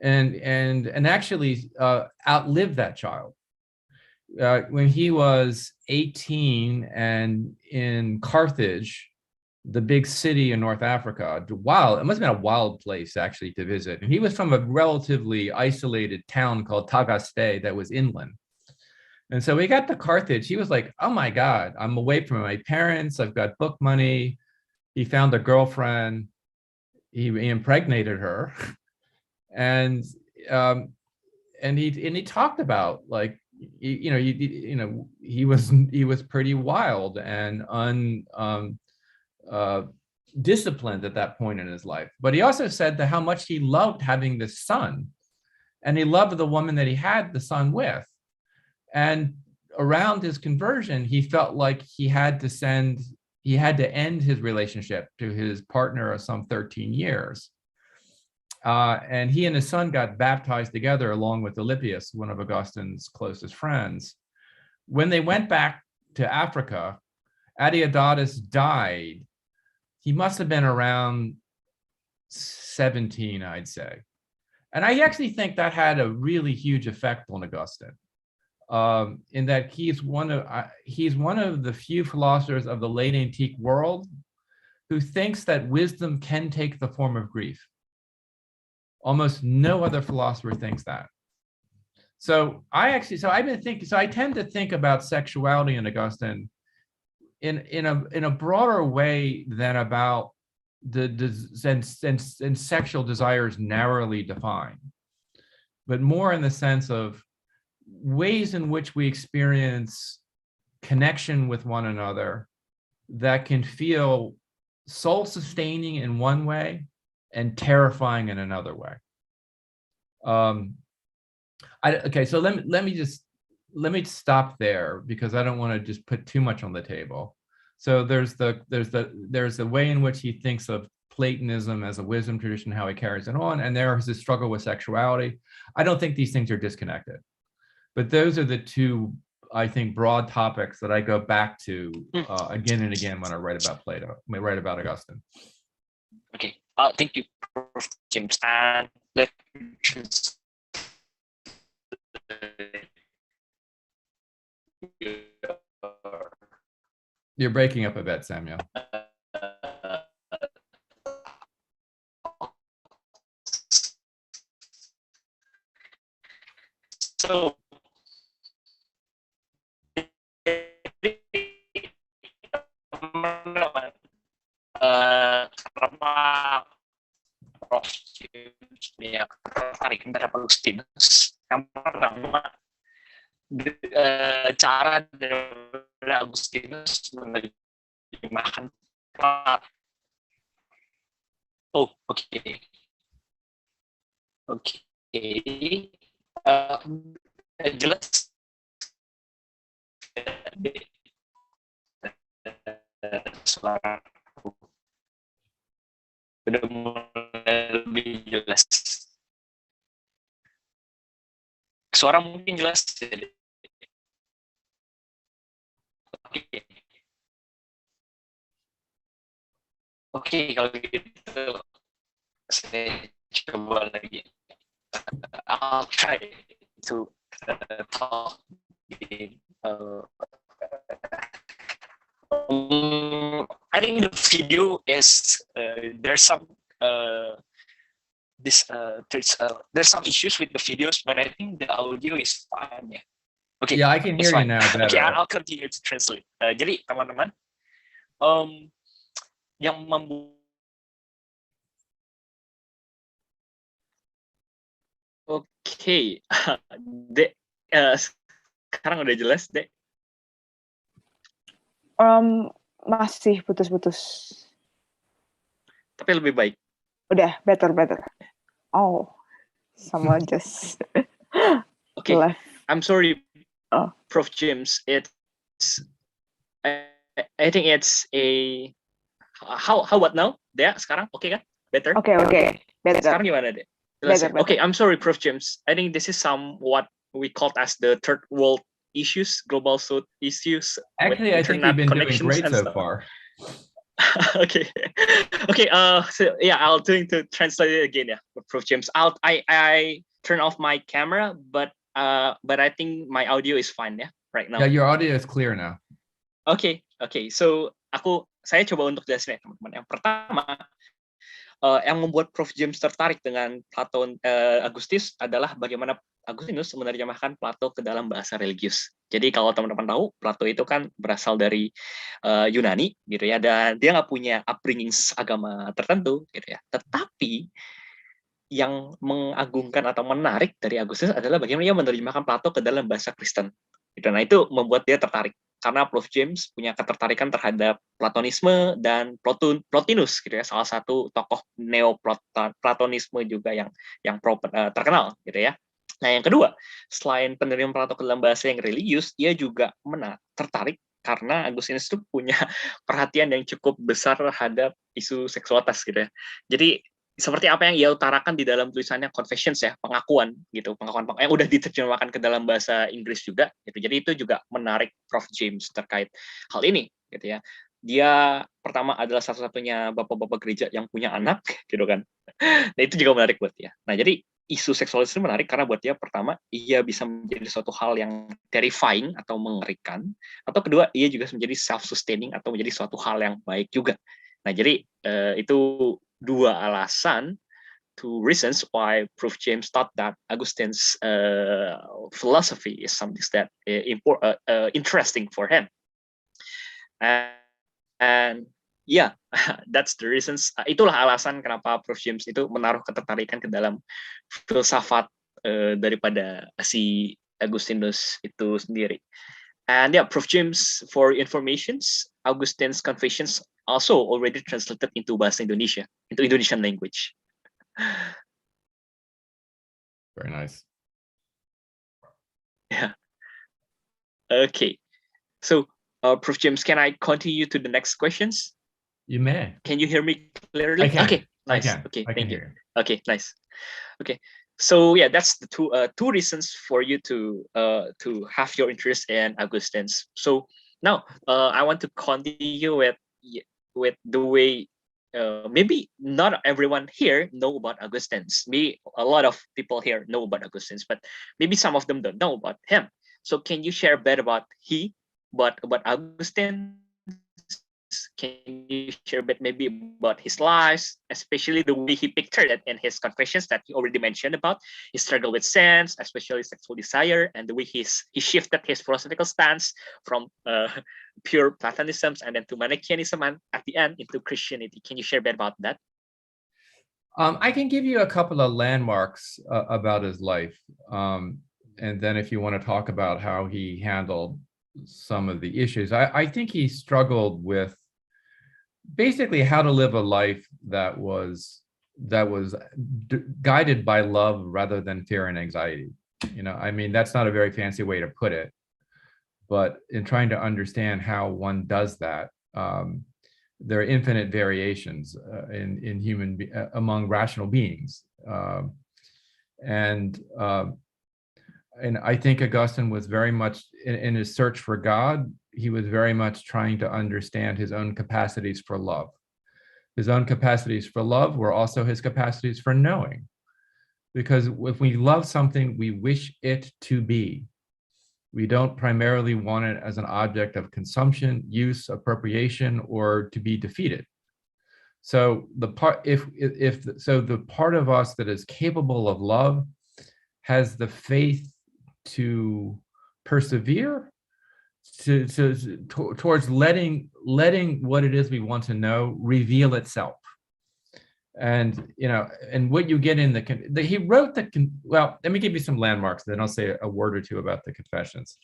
and actually outlived that child. When he was 18 and in Carthage, the big city in North Africa, it must have been a wild place actually to visit. And he was from a relatively isolated town called Tagaste that was inland. And so he got to Carthage, he was like, oh my God, I'm away from my parents, I've got book money. He found a girlfriend, he impregnated her. And he talked about, like, he was pretty wild and disciplined at that point in his life. But he also said that how much he loved having this son, and he loved the woman that he had the son with. And around his conversion, he felt like he had to end his relationship to his partner of some 13 years. And he and his son got baptized together along with Alypius, one of Augustine's closest friends. When they went back to Africa, Adeodatus died. He must have been around 17, I'd say. And I actually think that had a really huge effect on Augustine, in that he's one of the few philosophers of the late antique world who thinks that wisdom can take the form of grief. Almost no other philosopher thinks that. So I tend to think about sexuality in Augustine in a broader way than about and sexual desires narrowly defined, but more in the sense of ways in which we experience connection with one another that can feel soul-sustaining in one way and terrifying in another way. Okay, so let me stop there, because I don't want to just put too much on the table. So there's the way in which he thinks of Platonism as a wisdom tradition, how he carries it on, and there is this struggle with sexuality. I don't think these things are disconnected, but those are the two, I think, broad topics that I go back to again and again when I write about Plato, when I write about Augustine. Okay, thank you, Prof. James. And let me translate. You're breaking up a bit, Samuel. So, teman-teman, karena Prof ya tertarik terhadap Agustinus, yang pertama cara dari Agustinus menerjemahkan Plato. Oh, oke. Jelas suara udah mulai lebih jelas. Suara mungkin jelas. Oke, kalau gitu saya coba lagi. I'll try to talk. I think the video is there's some there's some issues with the videos, but I think the audio is fine. Yeah. Okay. Yeah, I can hear you now better. Okay, I'll continue to translate. Jadi teman-teman, yang membuat Oke, Dek, sekarang udah jelas, Dek? Masih putus-putus. Tapi lebih baik. Udah, better. Oh, sama just Okay, left. I'm sorry, Prof. James. I think it's a how about now? Dek, sekarang oke kan? Better? Oke, better. Sekarang gimana, Dek? Better. Okay, I'm sorry, Prof. James. I think this is what we called as the third world issues, global south issues. Actually, I think you've been doing great so far. Okay. So yeah, I'll doing to translate it again, yeah, Prof. James. I turn off my camera, but I think my audio is fine, yeah, right now. Yeah, your audio is clear now. Okay. So saya coba untuk jelasin ya, teman-teman. Yang pertama, yang membuat Prof. James tertarik dengan Plato Agustinus adalah bagaimana Agustinus menerjemahkan Plato ke dalam bahasa religius. Jadi kalau teman-teman tahu, Plato itu kan berasal dari Yunani, gitu ya, dan dia nggak punya upbringing agama tertentu, gitu ya. Tetapi yang mengagungkan atau menarik dari Agustinus adalah bagaimana dia menerjemahkan Plato ke dalam bahasa Kristen. Gitu. Nah, itu membuat dia tertarik. Karena Prof. James punya ketertarikan terhadap Platonisme dan Plotinus, gitu ya, salah satu tokoh Neo-Platonisme juga yang terkenal, gitu ya. Nah, yang kedua, selain penerimaan Plato ke dalam bahasa yang religius, ia juga tertarik karena Agustinus itu punya perhatian yang cukup besar terhadap isu seksualitas, gitu ya. Jadi seperti apa yang ia utarakan di dalam tulisannya Confessions, ya, pengakuan yang udah diterjemahkan ke dalam bahasa Inggris juga, gitu. Jadi itu juga menarik Prof. James terkait hal ini, gitu ya. Dia pertama adalah satu-satunya bapak-bapak gereja yang punya anak, gitu kan. Nah, itu juga menarik buat dia. Nah, jadi isu seksualitas itu menarik karena buat dia pertama, ia bisa menjadi suatu hal yang terrifying atau mengerikan, atau kedua, ia juga menjadi self-sustaining atau menjadi suatu hal yang baik juga. Nah, jadi itu dua alasan, two reasons why Prof. James thought that Augustine's philosophy is something that interesting for him. And yeah, that's the reasons. Itulah alasan kenapa Prof. James itu menaruh ketertarikan ke dalam filsafat daripada si Agustinus itu sendiri. And yeah, Prof. James, for informations, Augustine's Confessions also already translated into bahasa Indonesia, into Indonesian language. Very nice. Yeah. Okay. So, Prof. James, can I continue to the next questions? You may. Can you hear me clearly? I can. Okay, I nice. can. Okay, I can thank you. hear you. Okay, nice. Okay, so yeah, that's the two reasons for you to have your interest in Augustine's. So now I want to continue with the way maybe not everyone here know about Augustine's. Maybe a lot of people here know about Augustine's, but maybe some of them don't know about him. So can you share a bit about about Augustine? Can you share a bit maybe about his lives, especially the way he pictured it in his confessions that he already mentioned about his struggle with sins, especially sexual desire, and the way he shifted his philosophical stance from pure Platonism and then to Manichaeism and at the end into Christianity. Can you share a bit about that? I can give you a couple of landmarks about his life. And then if you want to talk about how he handled some of the issues, I think he struggled with basically how to live a life that was guided by love rather than fear and anxiety. I mean, that's not a very fancy way to put it, but in trying to understand how one does that, there are infinite variations in among rational beings, and I think Augustine was very much in his search for God. He was very much trying to understand his own capacities for love. His own capacities for love were also his capacities for knowing, because if we love something, we wish it to be. We don't primarily want it as an object of consumption, use, appropriation, or to be defeated. So the part the part of us that is capable of love has the faith to persevere towards letting what it is we want to know reveal itself. And and what you get in he wrote well, let me give you some landmarks, then I'll say a word or two about the Confessions.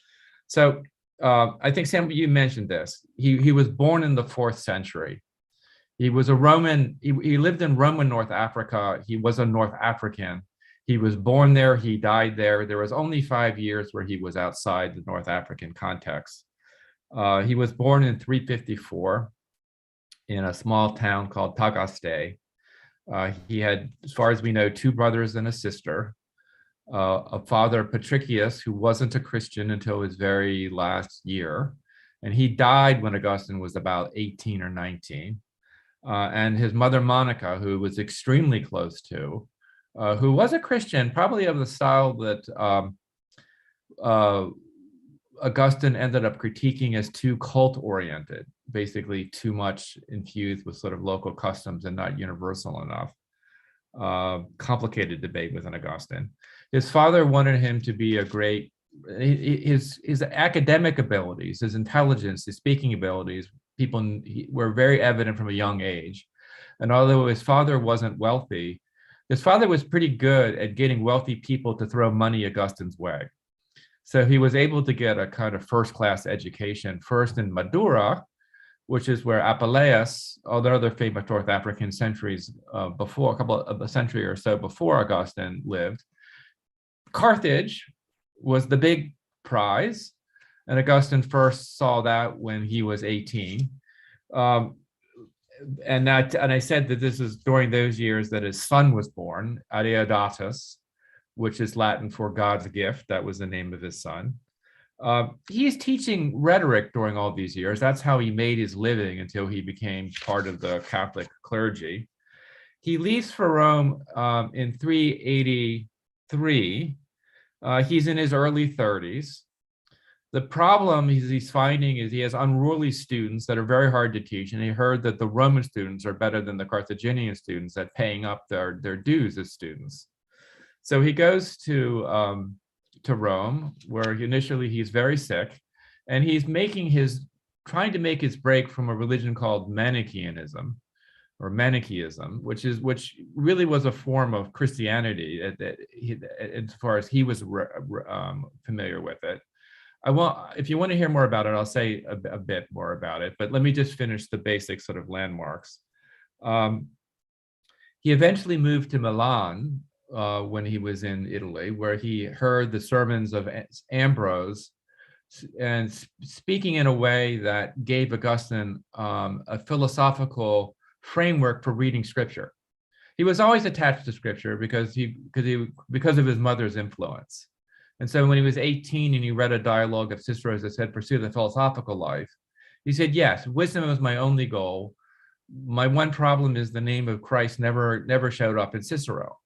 So I think, Sam, you mentioned this. He was born in the 4th century. He was a Roman. He lived in Roman North Africa. He was a North African. He was born there. He died there. There was only 5 years where he was outside the North African context. He was born in 354 in a small town called Tagaste. He had, as far as we know, 2 brothers and a sister. A father, Patricius, who wasn't a Christian until his very last year. And he died when Augustine was about 18 or 19. And his mother, Monica, who was extremely close to, who was a Christian, probably of the style that Augustine ended up critiquing as too cult-oriented, basically too much infused with sort of local customs and not universal enough. Complicated debate within Augustine. His father wanted him to be a great, his academic abilities, his intelligence, his speaking abilities, were very evident from a young age. And although his father wasn't wealthy, his father was pretty good at getting wealthy people to throw money Augustine's way. So he was able to get a kind of first-class education, first in Madura, which is where Apuleius, other famous North African centuries before, a couple of a century or so before Augustine lived. Carthage was the big prize, and Augustine first saw that when he was 18. And I said that this is during those years that his son was born, Adeodatus, which is Latin for God's gift. That was the name of his son. He's teaching rhetoric during all these years. That's how he made his living until he became part of the Catholic clergy. He leaves for Rome in 383. He's in his early 30s. The problem he's finding is he has unruly students that are very hard to teach, and he heard that the Roman students are better than the Carthaginian students at paying up their dues as students. So he goes to Rome, where initially he's very sick, and he's trying to make his break from a religion called Manichaeism, which really was a form of Christianity as far as he was familiar with it. If you want to hear more about it, I'll say a bit more about it, but let me just finish the basic sort of landmarks. He eventually moved to Milan when he was in Italy, where he heard the sermons of Ambrose, and speaking in a way that gave Augustine a philosophical framework for reading scripture. He was always attached to scripture because of his mother's influence. And so when he was 18 and he read a dialogue of Cicero's that said, pursue the philosophical life, he said, yes, wisdom is my only goal. My one problem is the name of Christ never showed up in Cicero.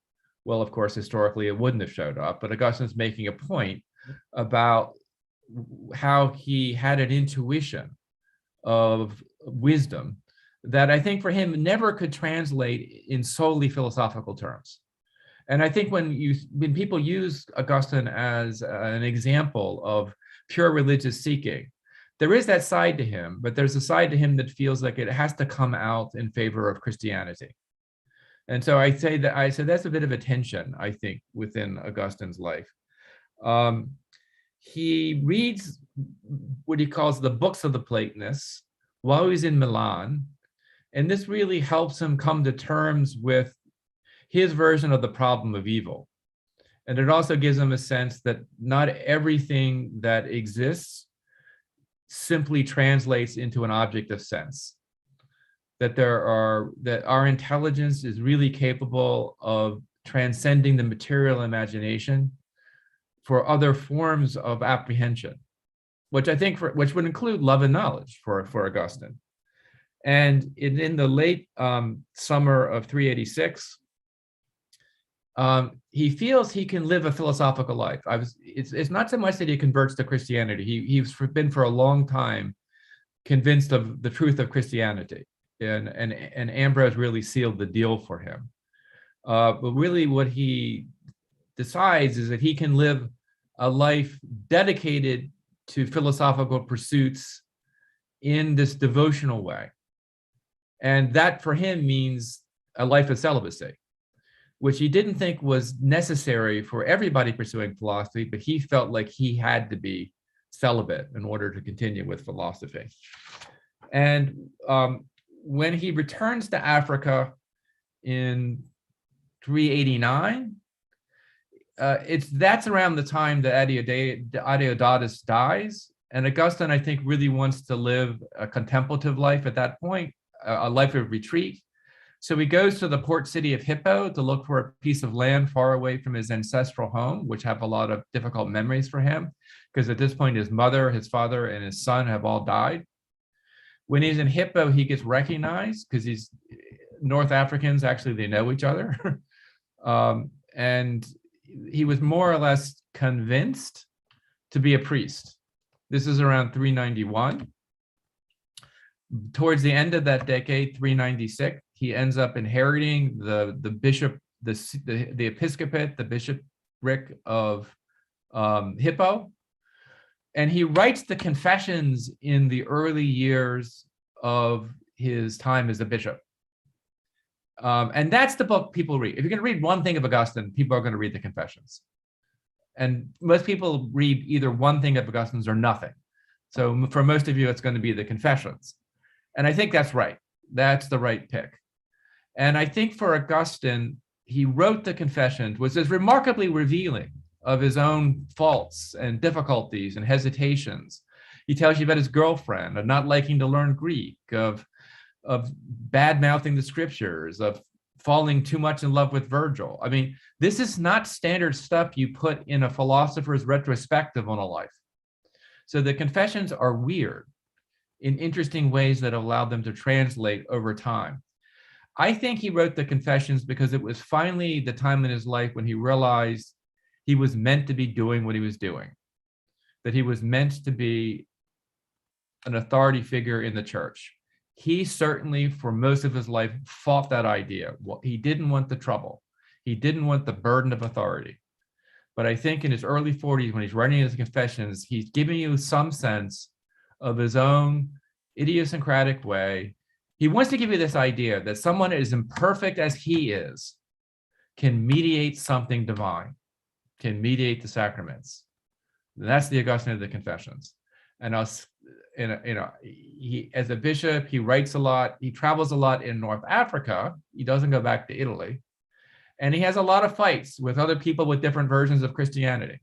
Well, of course, historically, it wouldn't have showed up, but Augustine's making a point about how he had an intuition of wisdom that I think for him never could translate in solely philosophical terms. And I think when people use Augustine as an example of pure religious seeking, there is that side to him, but there's a side to him that feels like it has to come out in favor of Christianity. And so I say that's a bit of a tension, I think, within Augustine's life. He reads what he calls the books of the Platonists while he's in Milan, and this really helps him come to terms with his version of the problem of evil. And it also gives him a sense that not everything that exists simply translates into an object of sense. That our intelligence is really capable of transcending the material imagination for other forms of apprehension, which I think which would include love and knowledge for Augustine. And in the late summer of 386, he feels he can live a philosophical life. It's not so much that he converts to Christianity. He's been for a long time convinced of the truth of Christianity, and Ambrose really sealed the deal for him. But really, what he decides is that he can live a life dedicated to philosophical pursuits in this devotional way, and that for him means a life of celibacy, which he didn't think was necessary for everybody pursuing philosophy, but he felt like he had to be celibate in order to continue with philosophy. And when he returns to Africa in 389, that's around the time that Adeodatus dies. And Augustine, I think, really wants to live a contemplative life at that point, a life of retreat. So he goes to the port city of Hippo to look for a piece of land far away from his ancestral home, which have a lot of difficult memories for him, because at this point, his mother, his father, and his son have all died. When he's in Hippo, he gets recognized because he's North Africans, actually, they know each other. And he was more or less convinced to be a priest. This is around 391. Towards the end of that decade, 396, he ends up inheriting the bishop, the episcopate, the bishopric of Hippo. And he writes the confessions in the early years of his time as a bishop. And that's the book people read. If you're going to read one thing of Augustine, people are going to read the Confessions. And most people read either one thing of Augustine's or nothing. So for most of you, it's going to be the Confessions. And I think that's right. That's the right pick. And I think for Augustine, he wrote the Confessions, which is remarkably revealing of his own faults and difficulties and hesitations. He tells you about his girlfriend, of not liking to learn Greek, of bad-mouthing the scriptures, of falling too much in love with Virgil. I mean, this is not standard stuff you put in a philosopher's retrospective on a life. So the Confessions are weird in interesting ways that allowed them to translate over time. I think he wrote the Confessions because it was finally the time in his life when he realized he was meant to be doing what he was doing, that he was meant to be an authority figure in the church. He certainly, for most of his life, fought that idea. He didn't want the trouble. He didn't want the burden of authority. But I think in his early 40s, when he's writing his Confessions, he's giving you some sense of his own idiosyncratic way. He wants to give you this idea that someone as imperfect as he is can mediate something divine, can mediate the sacraments. And that's the Augustine of the Confessions. And he, as a bishop, he writes a lot. He travels a lot in North Africa. He doesn't go back to Italy. And he has a lot of fights with other people with different versions of Christianity.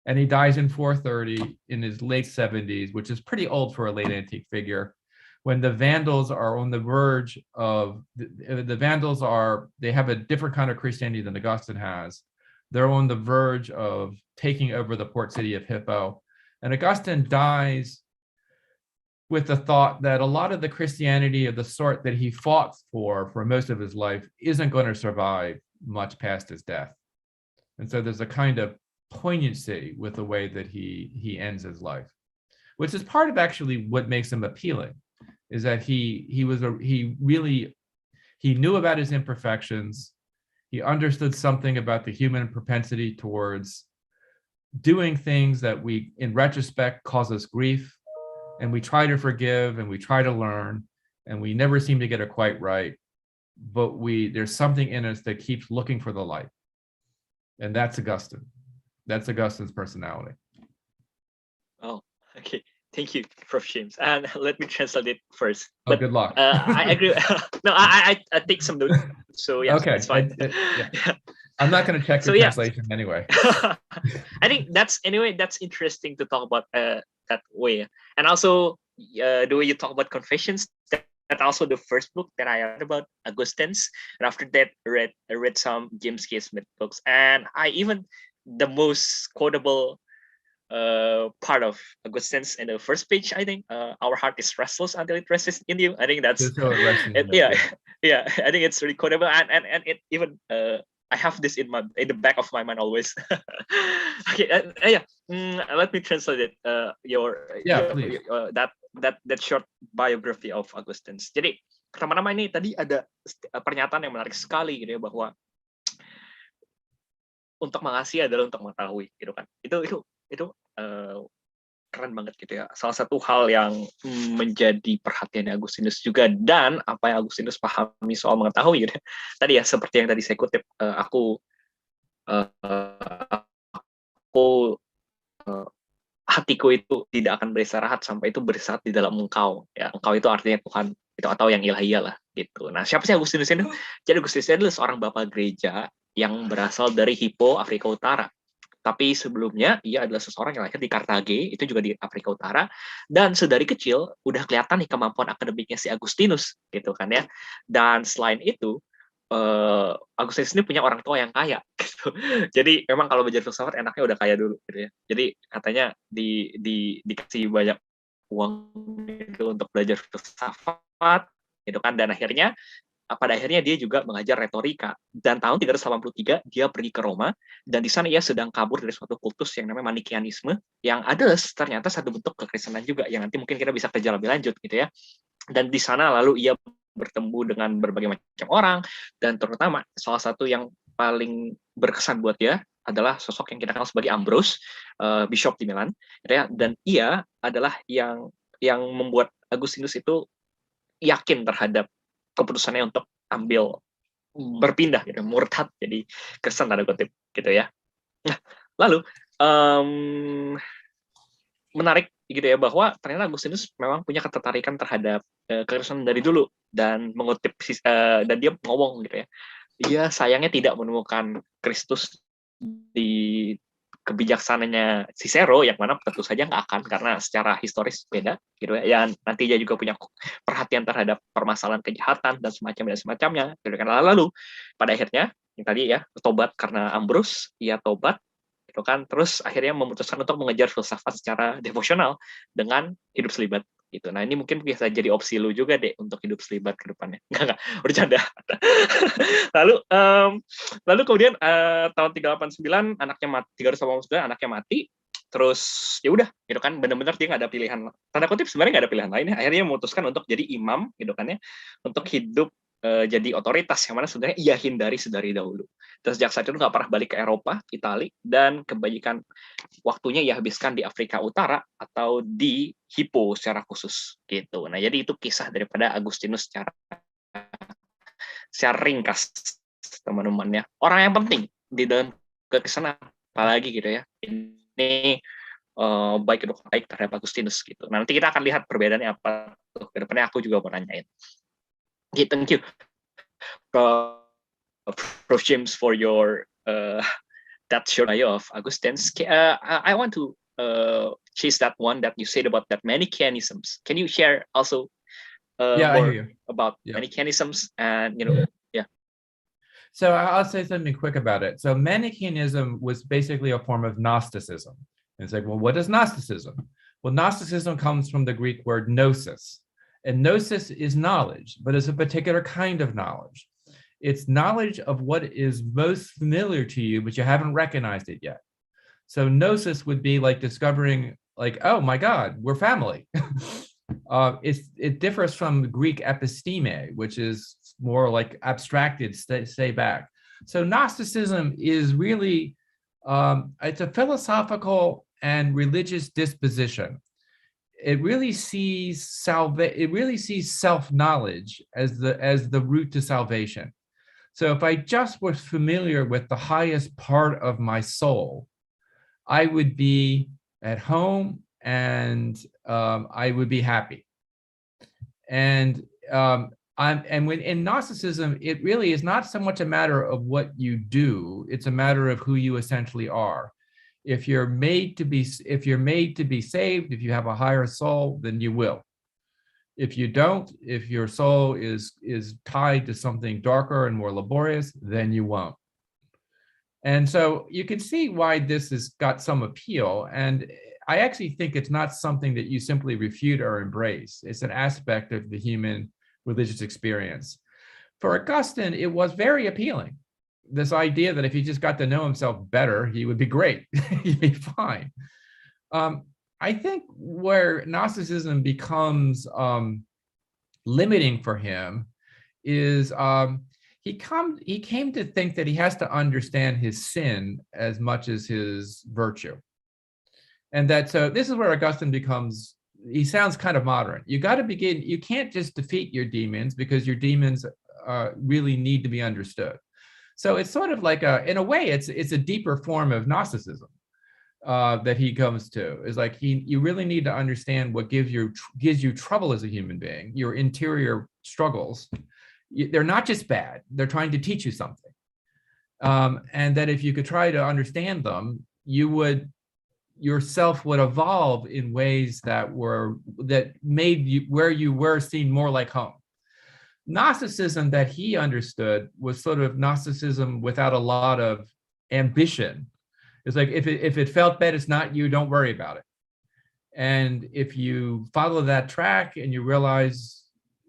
and he dies in 430 in his late 70s, which is pretty old for a late antique figure, when the Vandals are on the verge of, the Vandals are, they have a different kind of Christianity than Augustine has. They're on the verge of taking over the port city of Hippo. And Augustine dies with the thought that a lot of the Christianity of the sort that he fought for most of his life isn't going to survive much past his death. And so there's a kind of poignancy with the way that he ends his life, which is part of actually what makes him appealing, is that he knew about his imperfections. He understood something about the human propensity towards doing things that we, in retrospect, cause us grief, and we try to forgive and we try to learn, and we never seem to get it quite right, but there's something in us that keeps looking for the light. And that's Augustine. That's Augustine's personality. Oh, okay. Thank you, Prof. James. And let me translate it first. Oh, good luck. I agree. No, I take some notes. So yeah, okay, it's fine. Yeah. I'm not going to check the translation anyway. I think that's interesting to talk about that way. And also the way you talk about confessions. That's also the first book that I read about Augustine's. And after that, I read some James K. Smith books. And the most quotable part of Augustine's in the first page, I think, our heart is restless until it rests in you. I think that's yeah. I think it's really quotable, and it even I have this in the back of my mind always. Okay, let me translate it. That short biography of Augustine's. Jadi pertama-tama ini tadi ada pernyataan yang menarik sekali gitu ya, bahwa untuk mengasihi adalah untuk mengetahui gitu kan. Itu keren banget gitu ya. Salah satu hal yang menjadi perhatian Agustinus juga, dan apa yang Agustinus pahami soal mengetahui gitu. Tadi ya, seperti yang tadi saya kutip, hatiku itu tidak akan beristirahat sampai itu beristirahat di dalam engkau. Ya, engkau itu artinya Tuhan itu, atau yang ilahiyah lah gitu. Nah, siapa sih Agustinus ini? Jadi Agustinus ini adalah seorang bapak gereja yang berasal dari Hippo, Afrika Utara. Tapi sebelumnya ia adalah seseorang yang lahir di Kartage, itu juga di Afrika Utara, dan sedari kecil udah kelihatan nih kemampuan akademiknya si Agustinus gitu kan ya. Dan selain itu Agustinus ini punya orang tua yang kaya gitu. Jadi memang kalau belajar filsafat enaknya udah kaya dulu gitu ya. Jadi katanya dikasih banyak uang gitu untuk belajar filsafat gitu kan, dan pada akhirnya dia juga mengajar retorika, dan tahun 383 dia pergi ke Roma, dan di sana ia sedang kabur dari suatu kultus yang namanya Manikianisme, yang adalah ternyata satu bentuk kekristenan juga, yang nanti mungkin kita bisa kerja lebih lanjut gitu ya. Dan di sana lalu ia bertemu dengan berbagai macam orang, dan terutama salah satu yang paling berkesan buat dia adalah sosok yang kita kenal sebagai Ambrose, bishop di Milan gitu ya. Dan ia adalah yang membuat Agustinus itu yakin terhadap keputusannya untuk berpindah gitu, murtad jadi Kristen tanda kutip gitu ya. Nah, lalu menarik gitu ya, bahwa ternyata Agustinus memang punya ketertarikan terhadap kekristenan dari dulu, dan mengutip dan dia ngomong gitu ya, dia sayangnya tidak menemukan Kristus di kebijaksananya Cicero, yang mana tentu saja nggak akan, karena secara historis beda gitu ya. Yang nanti dia juga punya perhatian terhadap permasalahan kejahatan dan semacamnya gitu kan. Lalu pada akhirnya yang tadi ya, tobat karena Ambrose, ia tobat gitu kan, terus akhirnya memutuskan untuk mengejar filsafat secara devosional dengan hidup selibat gitu. Nah, ini mungkin bisa jadi opsi lu juga deh untuk hidup selibat ke depannya. Enggak, bercanda. Lalu kemudian tahun 389 anaknya mati. Terus ya udah gitu kan, benar-benar dia nggak ada pilihan, tanda kutip sebenarnya nggak ada pilihan lain ya. Akhirnya memutuskan untuk jadi imam gitu kan ya, untuk hidup jadi otoritas, yang mana sebenarnya ia hindari sedari dahulu. Dan sejak saat itu nggak pernah balik ke Eropa, Italia, dan kebanyakan waktunya ia habiskan di Afrika Utara atau di Hippo secara khusus gitu. Nah, jadi itu kisah daripada Agustinus secara ringkas, teman-temannya. Orang yang penting di dalam kekristenan apalagi gitu ya. Ini baik terhadap Agustinus gitu. Nanti kita akan lihat perbedaannya apa tuh. Kedepannya aku juga mau nanyain. Okay, thank you, Prof. James, for your that short bio of Augustine's. I want to chase that one that you said about that Manichaeanisms. Can you share also Yeah, I hear more you. about Yeah. Manichaeanisms and yeah. So I'll say something quick about it. So Manichaeanism was basically a form of Gnosticism. And it's like, well, what is Gnosticism? Well, Gnosticism comes from the Greek word gnosis. And gnosis is knowledge, but it's a particular kind of knowledge. It's knowledge of what is most familiar to you, but you haven't recognized it yet. So gnosis would be like discovering, like, oh my God, we're family. It differs from Greek episteme, which is more like abstracted, stay back. So Gnosticism is really, it's a philosophical and religious disposition. It really sees self-knowledge as the route to salvation. So if I just was familiar with the highest part of my soul, I would be at home and I would be happy. And when in Gnosticism, it really is not so much a matter of what you do; it's a matter of who you essentially are. If you're made to be saved, if you have a higher soul, then you will. If you don't, if your soul is tied to something darker and more laborious, then you won't. And so you can see why this has got some appeal. And I actually think it's not something that you simply refute or embrace. It's an aspect of the human religious experience. For Augustine, it was very appealing. This idea that if he just got to know himself better, he would be great, he'd be fine. I think where Gnosticism becomes limiting for him is he came to think that he has to understand his sin as much as his virtue. And that, so this is where Augustine becomes, he sounds kind of modern. You got to begin, you can't just defeat your demons because your demons really need to be understood. So it's sort of like in a way, it's a deeper form of Gnosticism that he comes to. Is like you really need to understand what gives you trouble as a human being, your interior struggles. They're not just bad, they're trying to teach you something. And that if you could try to understand them, yourself would evolve in ways that made you where you were seen more like home. Gnosticism that he understood was sort of Gnosticism without a lot of ambition. It's like, if it felt bad, it's not you, don't worry about it. And if you follow that track and you realize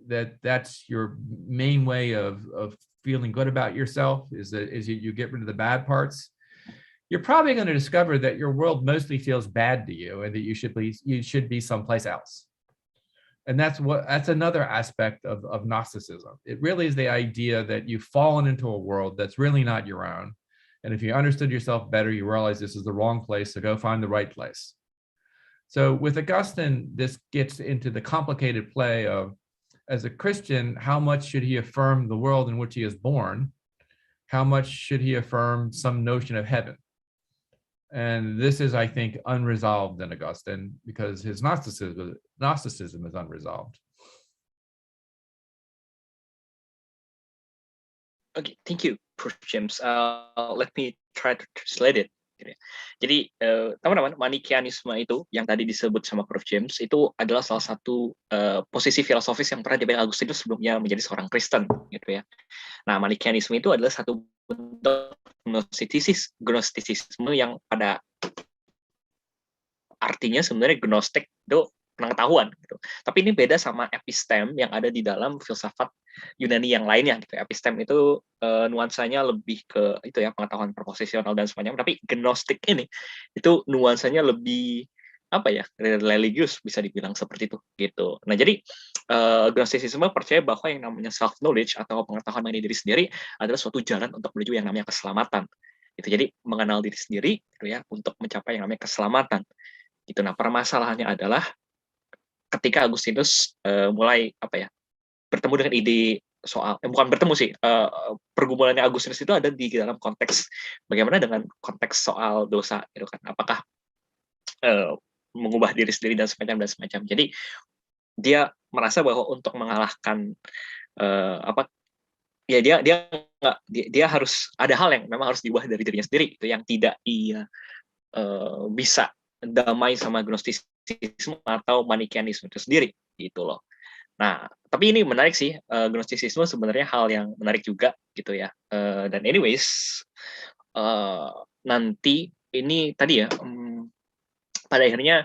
that that's your main way of feeling good about yourself, is you get rid of the bad parts, you're probably going to discover that your world mostly feels bad to you and that you should be someplace else. And that's another aspect of Gnosticism. It really is the idea that you've fallen into a world that's really not your own. And if you understood yourself better, you realize this is the wrong place, so go find the right place. So with Augustine, this gets into the complicated play of, as a Christian, how much should he affirm the world in which he is born? How much should he affirm some notion of heaven? And this is, I think, unresolved in Augustine because his Gnosticism is unresolved. Okay, thank you, Prof. James. Let me try to translate it. Jadi teman-teman, Manichaeanisme itu yang tadi disebut sama Prof. James itu adalah salah satu posisi filosofis yang pernah dipegang Augustinus sebelumnya menjadi seorang Kristen, gitu ya. Nah, Manichaeanisme itu adalah satu bentuk Gnosticisme yang pada artinya sebenarnya gnostik itu pengetahuan gitu. Tapi ini beda sama epistem yang ada di dalam filsafat Yunani yang lainnya gitu. Epistem itu nuansanya lebih ke itu ya, pengetahuan proposisional dan semacamnya. Tapi gnostik ini itu nuansanya lebih apa ya, religius bisa dibilang seperti itu gitu. Nah, jadi Gnosticisme percaya bahwa yang namanya self knowledge atau pengetahuan mengenai diri sendiri adalah suatu jalan untuk menuju yang namanya keselamatan. Gitu. Jadi mengenal diri sendiri gitu ya, untuk mencapai yang namanya keselamatan. Gitu. Nah, permasalahannya adalah ketika Agustinus mulai apa ya, bertemu dengan ide soal bukan bertemu sih, pergumulannya Agustinus itu ada di dalam konteks bagaimana dengan konteks soal dosa gitu kan, apakah mengubah diri sendiri dan semacam. Jadi dia merasa bahwa untuk mengalahkan dia dia harus ada hal yang memang harus diubah dari dirinya sendiri, itu yang tidak ia bisa damai sama Gnosticisme atau Manikianisme itu sendiri, gitu loh. Nah, tapi ini menarik sih, Gnosticisme sebenarnya hal yang menarik juga gitu ya. Dan anyways, nanti ini tadi ya, pada akhirnya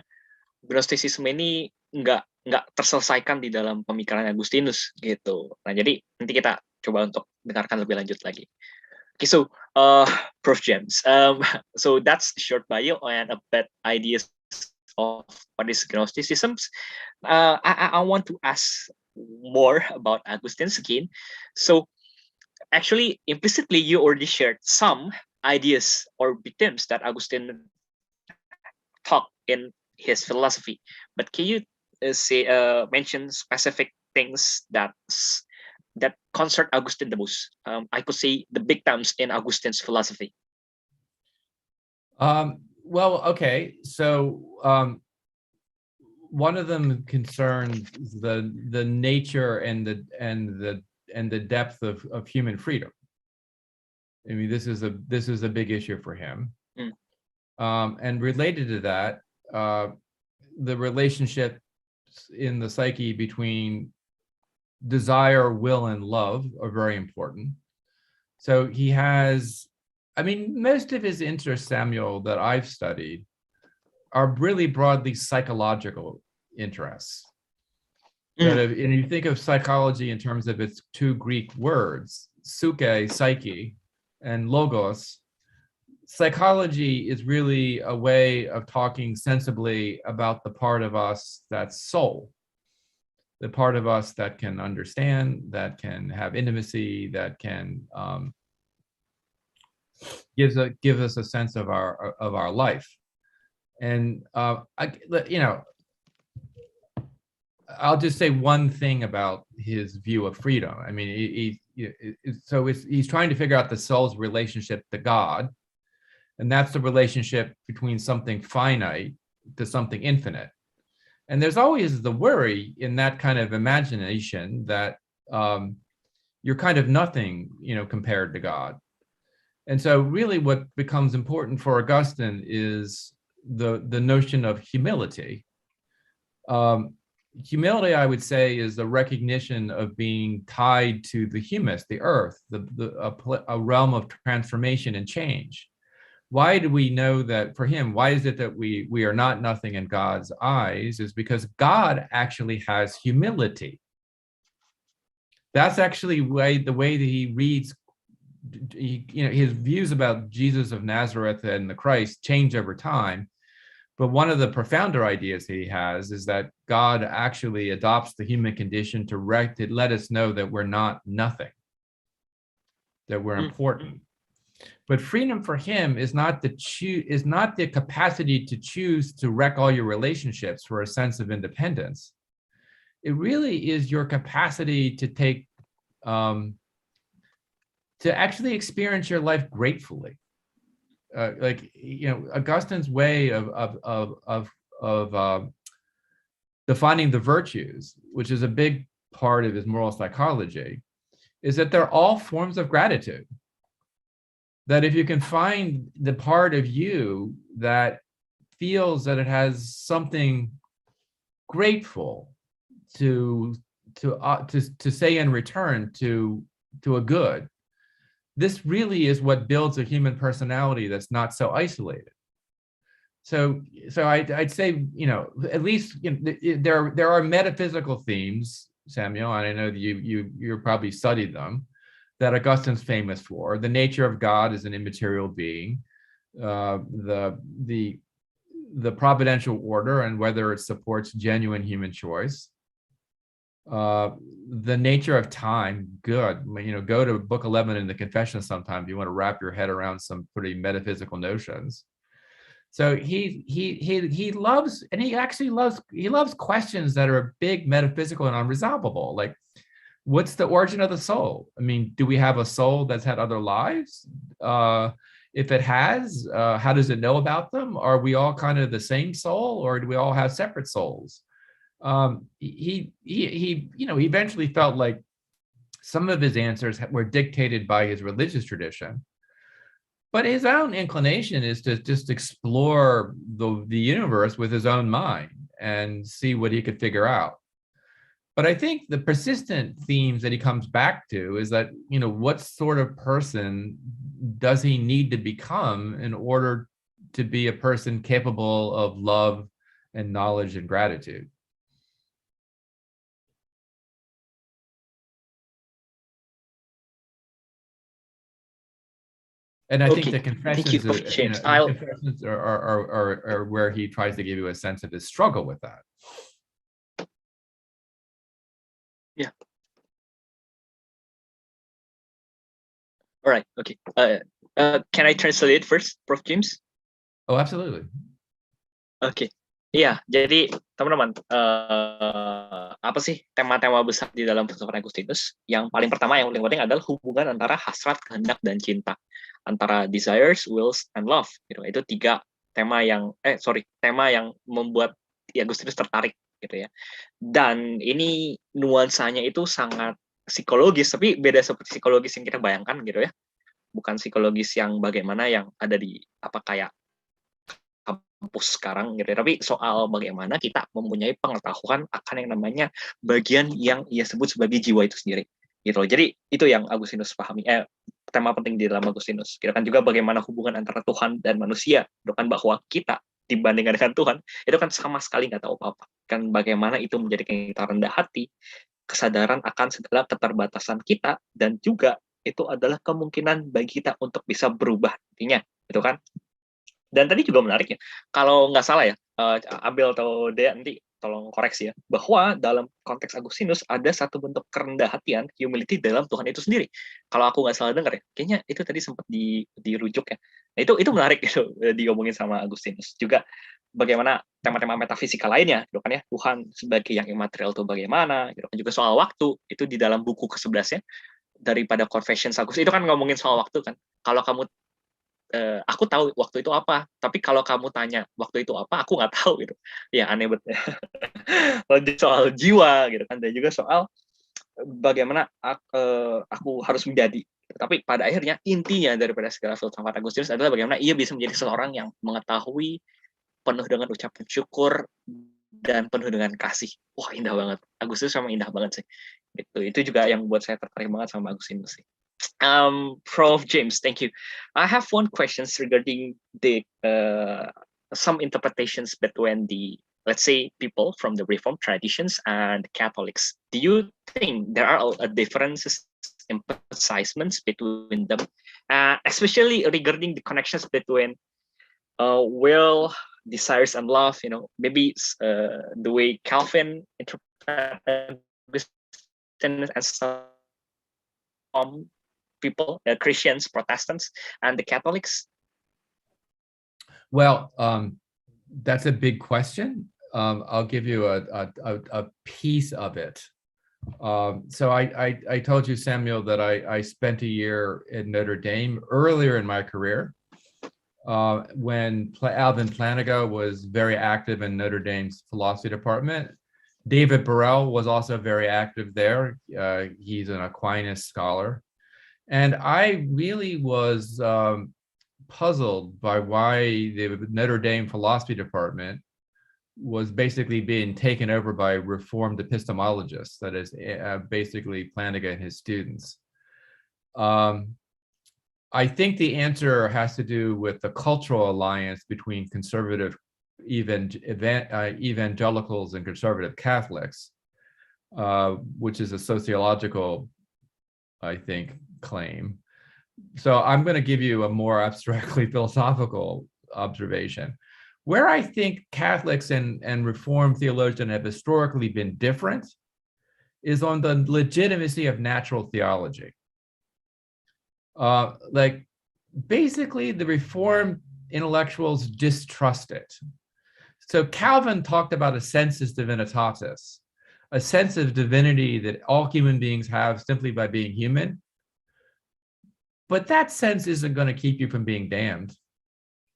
Gnosticisme ini nggak terselesaikan di dalam pemikiran Agustinus gitu. Nah, jadi nanti kita coba untuk dengarkan lebih lanjut lagi. Okay, so Prof James, so that's the short bio and a bit ideas of what is Gnosticism. I want to ask more about Augustine's again. So actually, implicitly, you already shared some ideas or themes that Augustine taught in his philosophy. But can you mention specific things that concern Augustine the most? I could say the big terms in Augustine's philosophy. Well, okay. So one of them concerns the nature and the depth of human freedom. I mean, this is a big issue for him. And related to that, the relationship in the psyche between desire, will, and love are very important. So he has, I mean, most of his interests, Samuel, that I've studied are really broadly psychological interests. That and you think of psychology in terms of its two Greek words, psyche, psyche, and logos. Psychology is really a way of talking sensibly about the part of us that's soul, the part of us that can understand, that can have intimacy, that can give us a sense of our life. And I'll just say one thing about his view of freedom. I mean, he's trying to figure out the soul's relationship to God. And that's the relationship between something finite to something infinite. And there's always the worry in that kind of imagination that you're kind of nothing, compared to God. And so really what becomes important for Augustine is the notion of humility. Humility, I would say, is the recognition of being tied to the humus, the earth, a realm of transformation and change. Why do we know that for him, why is it that we are not nothing in God's eyes? Is because God actually has humility. That's actually the way that he reads, his views about Jesus of Nazareth and the Christ change over time. But one of the profounder ideas he has is that God actually adopts the human condition to let us know that we're not nothing, that we're important. But freedom for him is not the capacity to choose to wreck all your relationships for a sense of independence. It really is your capacity to take to actually experience your life gratefully. Augustine's way of defining the virtues, which is a big part of his moral psychology, is that they're all forms of gratitude. That if you can find the part of you that feels that it has something grateful to say in return to a good, this really is what builds a human personality that's not so isolated. So I'd say, at least there are metaphysical themes, Samuel, and I know that you probably studied them, that Augustine's famous for. The nature of God as an immaterial being, the providential order and whether it supports genuine human choice, the nature of time, good. Go to book 11 in the Confessions sometime if you want to wrap your head around some pretty metaphysical notions. So he loves, and he loves questions that are big, metaphysical, and unresolvable. Like, what's the origin of the soul? I mean, do we have a soul that's had other lives? If it has, how does it know about them? Are we all kind of the same soul, or do we all have separate souls? He eventually felt like Some of his answers were dictated by his religious tradition, but his own inclination is to just explore the universe with his own mind and see what he could figure out. But I think the persistent themes that he comes back to is that, what sort of person does he need to become in order to be a person capable of love and knowledge and gratitude? And I think the Thank you, confessions, Prof. James. the confessions are where he tries to give you a sense of his struggle with that. Yeah. All right. Okay. Can I translate first, Prof. James? Oh, absolutely. Oke. Iya, jadi teman-teman, apa sih tema-tema besar di dalam filsafat Agustinus? Yang paling pertama, yang paling penting adalah hubungan antara hasrat, kehendak, dan cinta. Antara desires, wills, and love. Gitu. Itu tiga tema yang membuat Agustinus tertarik gitu ya. Dan ini nuansanya itu sangat psikologis, tapi beda seperti psikologis yang kita bayangkan gitu ya. Bukan psikologis yang bagaimana yang ada di kayak kampus sekarang gitu, tapi soal bagaimana kita mempunyai pengetahuan akan yang namanya bagian yang ia sebut sebagai jiwa itu sendiri gitu. Jadi itu yang Agustinus pahami, tema penting di dalam Agustinus. Kita kan juga bagaimana hubungan antara Tuhan dan manusia, itu kan bahwa kita dibandingkan dengan Tuhan itu kan sama sekali nggak tahu apa-apa. Kan bagaimana itu menjadikan kita rendah hati, kesadaran akan segala keterbatasan kita, dan juga itu adalah kemungkinan bagi kita untuk bisa berubah intinya, itu kan. Dan tadi juga menarik ya, kalau nggak salah ya, Abel atau Dea nanti tolong koreksi ya, bahwa dalam konteks Agustinus ada satu bentuk kerendahan hatian, humility dalam Tuhan itu sendiri. Kalau aku nggak salah dengar ya, kayaknya itu tadi sempat dirujuk ya. Nah itu menarik gitu, diomongin sama Agustinus. Juga bagaimana tema-tema metafisika lainnya, gitu kan ya, Tuhan sebagai yang imaterial itu bagaimana, gitu kan. Juga soal waktu, itu di dalam buku ke-11 ya, daripada Confessions Agustinus, itu kan ngomongin soal waktu kan. Kalau kamu aku tahu waktu itu apa, tapi kalau kamu tanya waktu itu apa, aku nggak tahu gitu. Ya aneh banget. Lanjut soal jiwa gitu kan, dan juga soal bagaimana aku harus menjadi. Tapi pada akhirnya intinya daripada segala filsafat Agustinus adalah bagaimana ia bisa menjadi seseorang yang mengetahui, penuh dengan ucapan syukur dan penuh dengan kasih. Wah indah banget. Agustinus memang indah banget sih. Itu juga yang buat saya tertarik banget sama Agustinus sih. Prof. James, thank you. I have one question regarding the some interpretations between the, let's say, people from the Reformed traditions and Catholics. Do you think there are differences, emphasizements between them, especially regarding the connections between will, desires, and love? Maybe the way Calvin interpreted Augustine and some people, Christians, Protestants, and the Catholics? Well, that's a big question. I'll give you a piece of it. So I told you, Samuel, that I spent a year at Notre Dame earlier in my career when Alvin Flanagan was very active in Notre Dame's philosophy department. David Burrell was also very active there. He's an Aquinas scholar. And I really was puzzled by why the Notre Dame philosophy department was basically being taken over by Reformed epistemologists, that is basically Flanagan and his students. I think the answer has to do with the cultural alliance between conservative evangelicals and conservative Catholics, which is a sociological, I think, claim. So I'm going to give you a more abstractly philosophical observation. Where I think Catholics and Reformed theologians have historically been different is on the legitimacy of natural theology. Like basically the Reformed intellectuals distrust it. So Calvin talked about a sensus divinitatis, a sense of divinity that all human beings have simply by being human. But that sense isn't going to keep you from being damned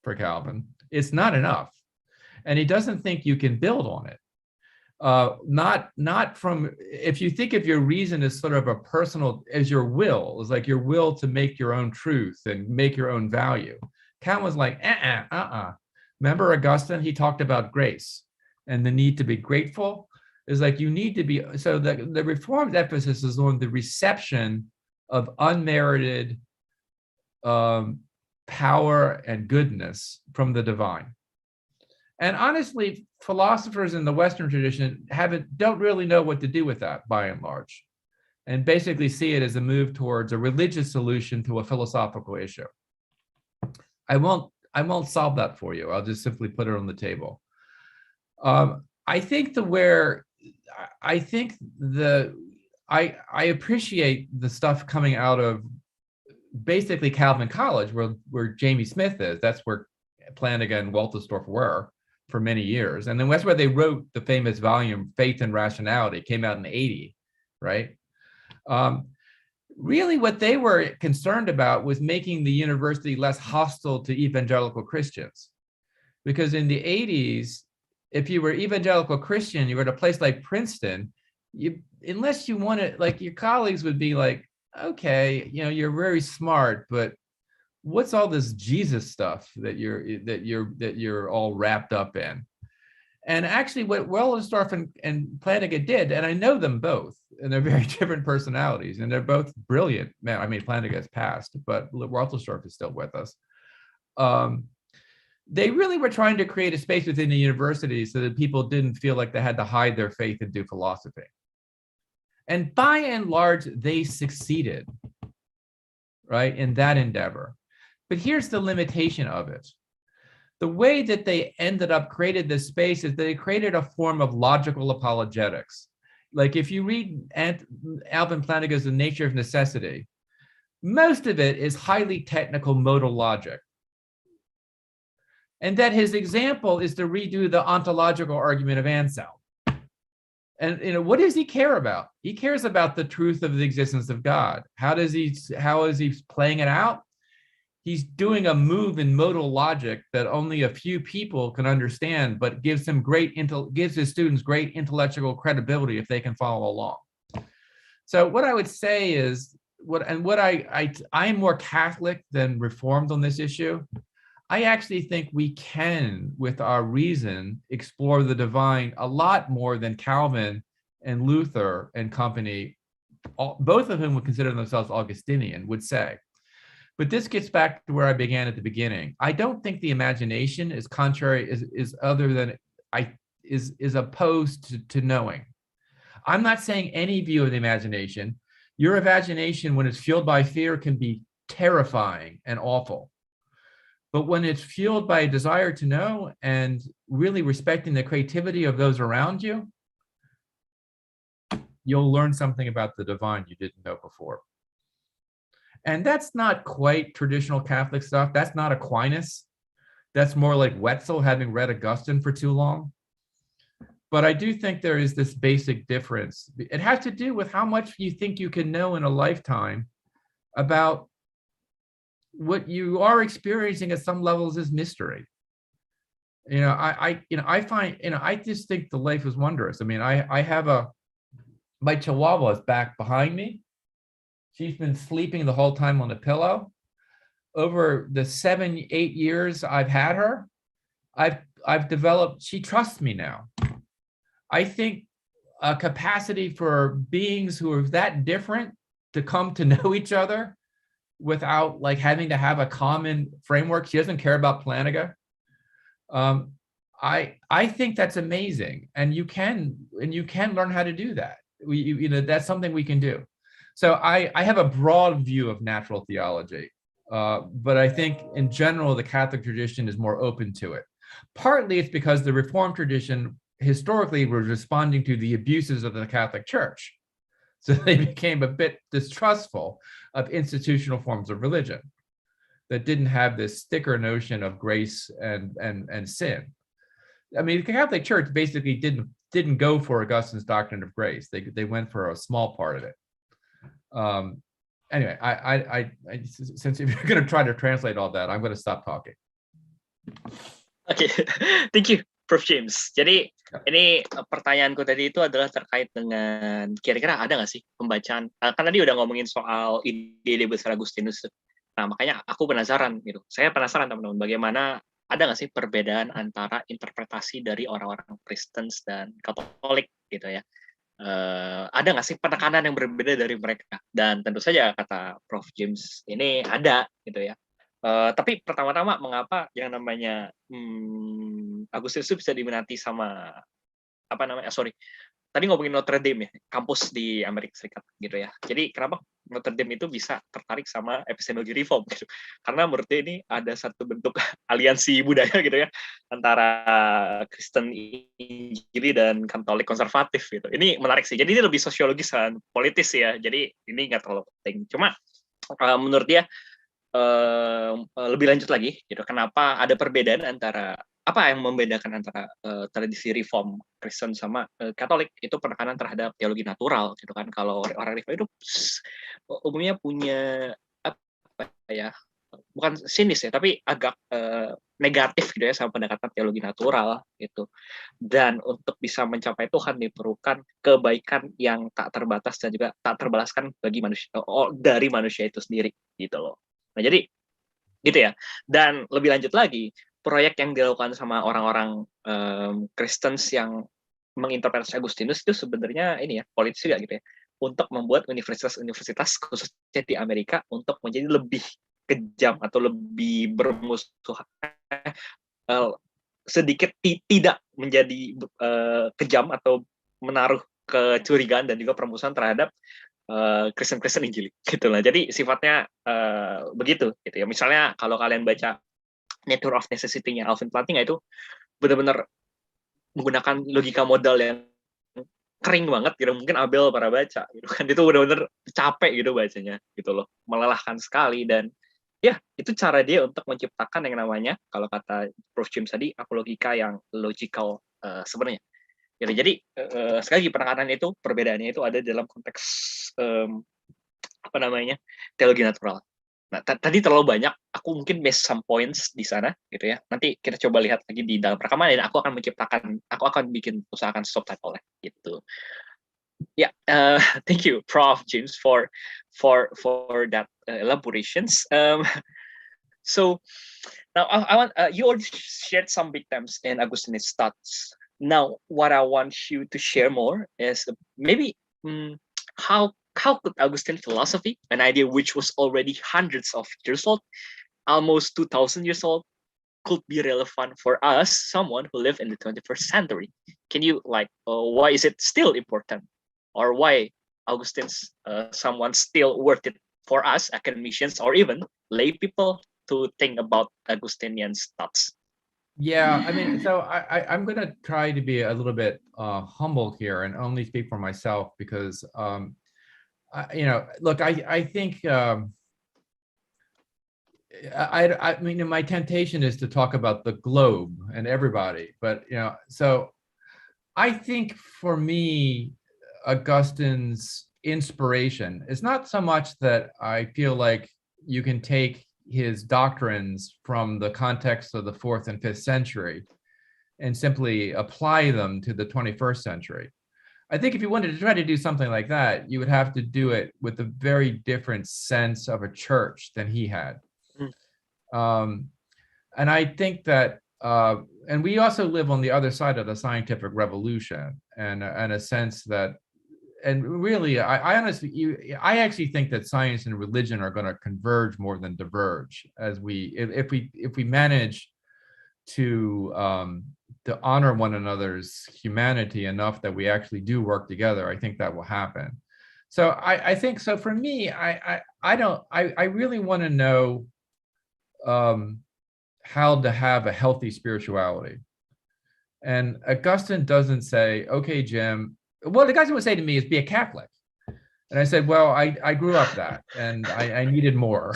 for Calvin. It's not enough. And he doesn't think you can build on it. Not from, if you think of your reason as sort of a personal, as your will, is like your will to make your own truth and make your own value. Calvin was like, Remember Augustine? He talked about grace and the need to be grateful. Is like you need to be, so the Reformed emphasis is on the reception of unmerited power and goodness from the divine. And honestly, philosophers in the Western tradition don't really know what to do with that by and large, and basically see it as a move towards a religious solution to a philosophical issue. I won't solve that for you. I'll just simply put it on the table. I appreciate the stuff coming out of basically Calvin College, where Jamie Smith is. That's where Plantinga and Walterstorff were for many years. And then that's where they wrote the famous volume, Faith and Rationality. It came out in 80, right? Really what they were concerned about was making the university less hostile to evangelical Christians. Because in the 80s, if you were evangelical Christian, you were at a place like Princeton, unless you wanted, like your colleagues would be like, okay, you're very smart, but what's all this Jesus stuff that you're all wrapped up in? And actually what Walterstorff and Plantinga did, and I know them both, and they're very different personalities, and they're both brilliant. Man, I mean, Plantinga has passed, but Walterstorff is still with us. They really were trying to create a space within the university so that people didn't feel like they had to hide their faith and do philosophy. And by and large, they succeeded, right, in that endeavor. But here's the limitation of it. The way that they ended up created this space is they created a form of logical apologetics. Like if you read Alvin Plantinga's The Nature of Necessity, most of it is highly technical modal logic. And that his example is to redo the ontological argument of Anselm. And what does he care about? He cares about the truth of the existence of God. How is he playing it out? He's doing a move in modal logic that only a few people can understand, but gives his students great intellectual credibility if they can follow along. So what I would say is, I'm more Catholic than Reformed on this issue. I actually think we can, with our reason, explore the divine a lot more than Calvin and Luther and company, both of whom would consider themselves Augustinian, would say. But this gets back to where I began at the beginning. I don't think the imagination is opposed to knowing. I'm not saying any view of the imagination. Your imagination, when it's fueled by fear, can be terrifying and awful. But when it's fueled by a desire to know and really respecting the creativity of those around you, you'll learn something about the divine you didn't know before. And that's not quite traditional Catholic stuff. That's not Aquinas. That's more like Wetzel, having read Augustine for too long. But I do think there is this basic difference. It has to do with how much you think you can know in a lifetime about what you are experiencing at some levels is mystery. I just think the life is wondrous. I mean, I have my Chihuahua is back behind me. She's been sleeping the whole time on the pillow. Over the 7-8 years I've had her, I've developed, she trusts me now. I think a capacity for beings who are that different to come to know each other without like having to have a common framework. She doesn't care about Plantinga. I think that's amazing, and you can learn how to do that. That's something we can do. So I have a broad view of natural theology, but I think in general the Catholic tradition is more open to it. Partly it's because the Reformed tradition historically was responding to the abuses of the Catholic Church. So they became a bit distrustful of institutional forms of religion that didn't have this sticker notion of grace and sin. I mean, the Catholic Church basically didn't go for Augustine's doctrine of grace. They went for a small part of it. Anyway, I since if you're going to try to translate all that, I'm going to stop talking. Oke, thank you, Prof James. Jadi Ini pertanyaanku tadi itu adalah terkait dengan kira-kira ada nggak sih pembacaan? Kan tadi udah ngomongin soal ide-ide besar Agustinus. Nah, makanya aku penasaran gitu. Saya penasaran teman-teman, bagaimana ada nggak sih perbedaan antara interpretasi dari orang-orang Kristen dan Katolik gitu ya? Ada nggak sih penekanan yang berbeda dari mereka? Dan tentu saja kata Prof James ini ada gitu ya. Tapi pertama-tama mengapa yang namanya Agustinus itu bisa diminati sama apa namanya? Sorry, tadi ngomongin Notre Dame ya, kampus di Amerika Serikat gitu ya. Jadi kenapa Notre Dame itu bisa tertarik sama epistemologi reform gitu? Karena menurut dia ini ada satu bentuk aliansi budaya gitu ya antara Kristen Injili dan Katolik konservatif gitu. Ini menarik sih. Jadi ini lebih sosiologis dan politis ya. Jadi ini nggak terlalu penting. Cuma menurut dia lebih lanjut lagi gitu. Kenapa ada perbedaan antara apa yang membedakan antara tradisi reform Kristen sama Katolik itu penekanan terhadap teologi natural gitu kan. Kalau orang reform itu umumnya punya apa ya, bukan sinis ya, tapi agak negatif gitu ya sama pendekatan teologi natural gitu. Dan untuk bisa mencapai Tuhan diperlukan kebaikan yang tak terbatas dan juga tak terbalaskan bagi manusia, dari manusia itu sendiri gitu loh. Nah, jadi gitu ya. Dan lebih lanjut lagi, proyek yang dilakukan sama orang-orang Kristen yang menginterpretasi Agustinus itu sebenarnya ini ya, politis juga gitu ya, untuk membuat universitas-universitas khususnya di Amerika untuk menjadi lebih kejam atau lebih bermusuh, sedikit tidak menjadi kejam atau menaruh kecurigaan dan juga permusuhan terhadap Kristen-Kristen Injili gitu lah. Jadi sifatnya begitu gitu ya. Misalnya kalau kalian baca Nature of Necessity-nya Alvin Plantinga itu benar-benar menggunakan logika modal yang kering banget gitu. Mungkin Abel pernah baca gitu kan. Itu benar-benar capek gitu bacanya gitu loh. Melelahkan sekali dan ya itu cara dia untuk menciptakan yang namanya kalau kata Prof James tadi apologika yang logical sebenarnya. Jadi sekali lagi penekanan itu perbedaannya itu ada dalam konteks apa namanya teologi natural. Nah tadi terlalu banyak, aku mungkin miss some points di sana gitu ya. Nanti kita coba lihat lagi di dalam rekaman dan aku akan bikin usahakan subtitle gitu. Yeah, thank you, Prof. James, for that elaborations. So now I want you already shared some big terms in Augustine's thoughts. Now, what I want you to share more is maybe how could Augustine philosophy, an idea which was already hundreds of years old, almost 2,000 years old, could be relevant for us, someone who lived in the 21st century? Can you why is it still important, or why Augustine's someone still worth it for us academicians or even lay people to think about Augustinian's thoughts? Yeah, I mean, so I'm going to try to be a little bit humble here and only speak for myself because, look, I think, I mean, my temptation is to talk about the globe and everybody, but, so I think for me, Augustine's inspiration is not so much that I feel like you can take his doctrines from the context of the 4th and 5th century and simply apply them to the 21st century. I think if you wanted to try to do something like that, you would have to do it with a very different sense of a church than he had. And I think that, and we also live on the other side of the scientific revolution, and a sense that, and really, I actually think that science and religion are going to converge more than diverge as if we manage to honor one another's humanity enough that we actually do work together. I think that will happen. So I think so. For me, I really want to know how to have a healthy spirituality. And Augustine doesn't say, okay, Jim, what Augustine would say to me is be a Catholic. And I said, well, I grew up that, and I needed more.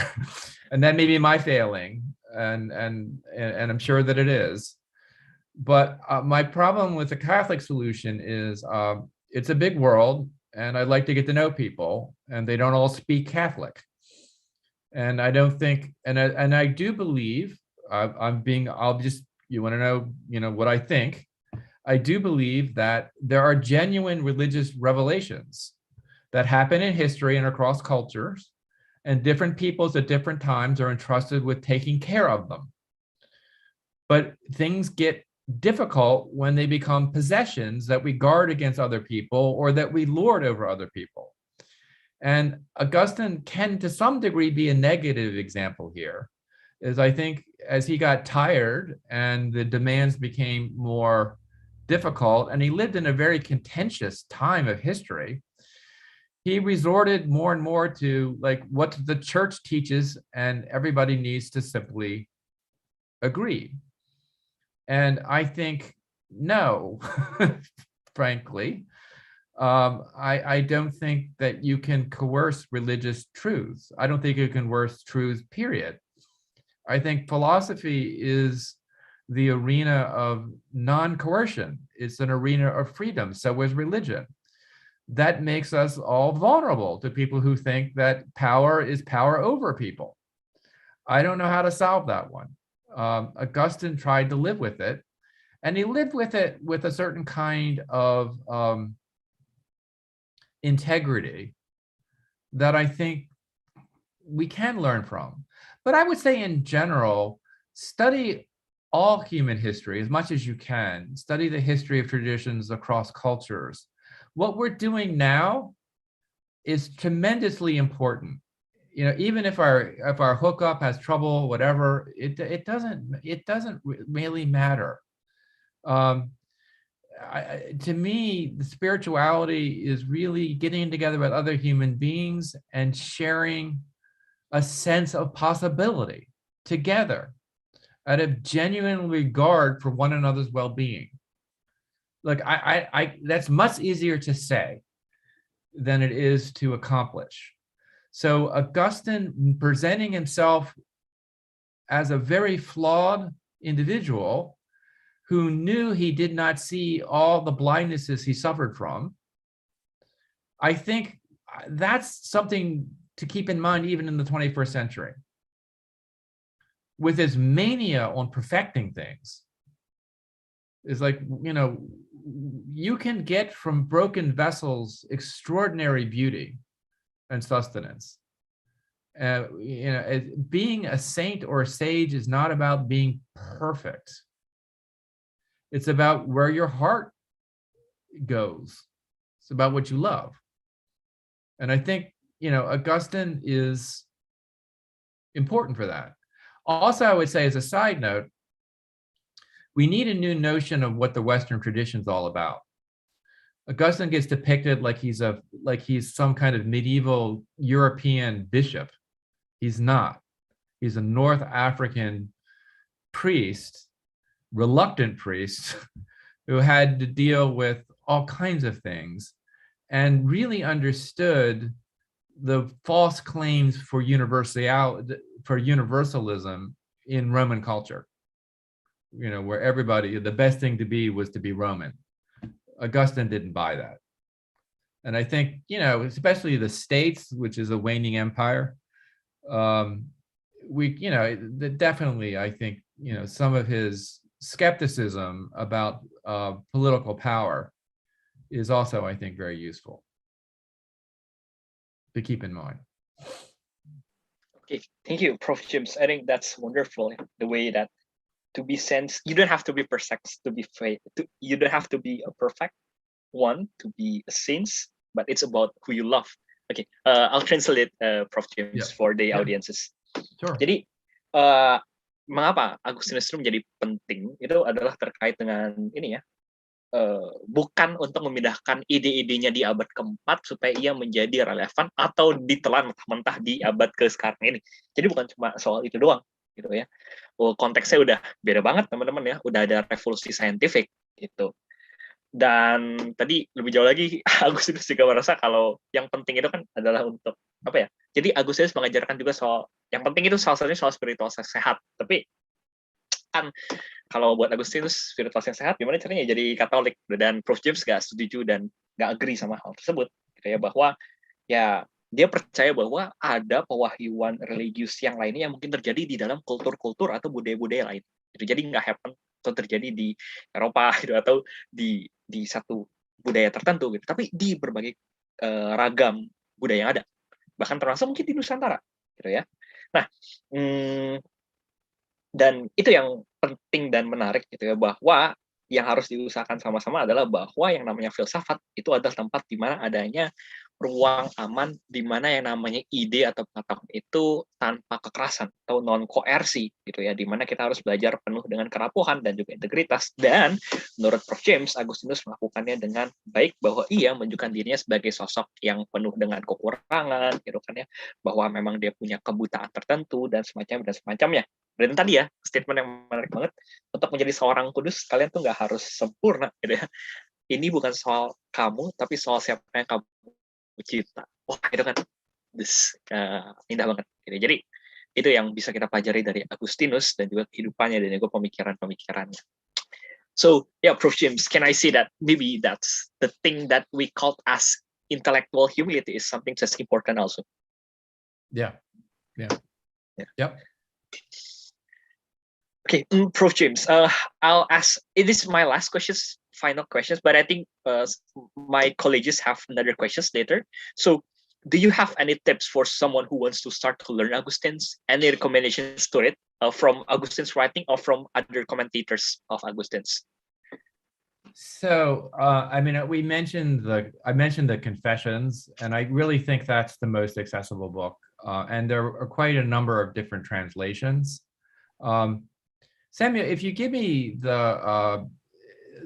And that may be my failing, and I'm sure that it is. But my problem with the Catholic solution is it's a big world, and I'd like to get to know people, and they don't all speak Catholic. And I don't think, and I do believe, you want to know, what I think. I do believe that there are genuine religious revelations that happen in history and across cultures, and different peoples at different times are entrusted with taking care of them. But things get difficult when they become possessions that we guard against other people or that we lord over other people. And Augustine can, to some degree, be a negative example here, is I think as he got tired and the demands became more difficult, and he lived in a very contentious time of history, he resorted more and more to like what the church teaches, and everybody needs to simply agree. And I think, no, frankly, I don't think that you can coerce religious truths. I don't think you can coerce truths, period. I think philosophy is the arena of non-coercion. It's an arena of freedom. So is religion. That makes us all vulnerable to people who think that power is power over people. I don't know how to solve that one. Augustine tried to live with it, and he lived with it with a certain kind of integrity that I think we can learn from. But I would say in general, study all human history as much as you can. Study the history of traditions across cultures. What we're doing now is tremendously important. You know, even if our hookup has trouble, whatever, it doesn't really matter. To me, the spirituality is really getting together with other human beings and sharing a sense of possibility together out of genuine regard for one another's well-being. Look, that's much easier to say than it is to accomplish. So Augustine, presenting himself as a very flawed individual who knew he did not see all the blindnesses he suffered from, I think that's something to keep in mind even in the 21st century. With his mania on perfecting things, is like, you know, you can get from broken vessels extraordinary beauty and sustenance. You know, being a saint or a sage is not about being perfect. It's about where your heart goes. It's about what you love. And I think, you know, Augustine is important for that. Also, I would say as a side note, we need a new notion of what the Western tradition is all about. Augustine gets depicted like he's some kind of medieval European bishop. He's not. He's a North African priest, reluctant priest, who had to deal with all kinds of things and really understood the false claims for universalism in Roman culture. You know, where everybody, the best thing to be was to be Roman. Augustine didn't buy that. And I think, you know, especially the States, which is a waning empire, definitely, I think, you know, some of his skepticism about political power is also, I think, very useful to keep in mind. Okay, thank you, Prof. James. I think that's wonderful, the way that to be sensed, you don't have to be perfect to be faith. You don't have to be a perfect one to be a saint, but it's about who you love. Okay, I'll translate Prof. James for the audiences. Sure. Jadi mengapa Agustinus itu menjadi penting? Itu adalah terkait dengan ini ya, bukan untuk memindahkan ide-idenya di abad keempat supaya ia menjadi relevan atau ditelan mentah-mentah di abad ke sekarang ini. Jadi bukan cuma soal itu doang, gitu ya. Konteksnya udah beda banget teman-teman ya, udah ada revolusi saintifik gitu. Dan tadi lebih jauh lagi Agustinus juga merasa kalau yang penting itu kan adalah untuk apa ya? Jadi Agustinus mengajarkan juga soal yang penting itu salah satunya soal spiritualitas sehat. Tapi kan kalau buat Agustinus spiritualitas yang sehat gimana caranya jadi Katolik, dan Prof James gak setuju dan gak agree sama hal tersebut gitu ya, bahwa ya dia percaya bahwa ada pewahyuan religius yang lainnya yang mungkin terjadi di dalam kultur-kultur atau budaya-budaya lain gitu. Jadi nggak happen atau terjadi di Eropa gitu, atau di satu budaya tertentu gitu, tapi di berbagai ragam budaya yang ada, bahkan termasuk mungkin di Nusantara gitu ya. Nah, dan itu yang penting dan menarik gitu ya, bahwa yang harus diusahakan sama-sama adalah bahwa yang namanya filsafat itu adalah tempat di mana adanya ruang aman, di mana yang namanya ide atau pengetahuan itu tanpa kekerasan atau non koersi gitu ya, di mana kita harus belajar penuh dengan kerapuhan dan juga integritas. Dan menurut Prof James, Agustinus melakukannya dengan baik, bahwa ia menunjukkan dirinya sebagai sosok yang penuh dengan kekurangan gitu kan ya, bahwa memang dia punya kebutaan tertentu dan semacamnya. Dan tadi ya, statement yang menarik banget, untuk menjadi seorang kudus, kalian tuh nggak harus sempurna gitu ya. Ini bukan soal kamu, tapi soal siapa yang kamu cipta. Wah, itu kan indah banget. Gitu. Jadi, itu yang bisa kita pelajari dari Agustinus dan juga kehidupannya dan juga pemikiran-pemikirannya. So, yeah, Prof. James, can I say that maybe that's the thing that we call as intellectual humility is something just important also? Yeah. Yep. Okay, Prof. James, I'll ask, it is my last questions, final questions, but I think my colleagues have another questions later. So do you have any tips for someone who wants to start to learn Augustine's? Any recommendations to it from Augustine's writing or from other commentators of Augustine's? So, I mean, I mentioned the Confessions, and I really think that's the most accessible book. And there are quite a number of different translations. Samuel, if you give me the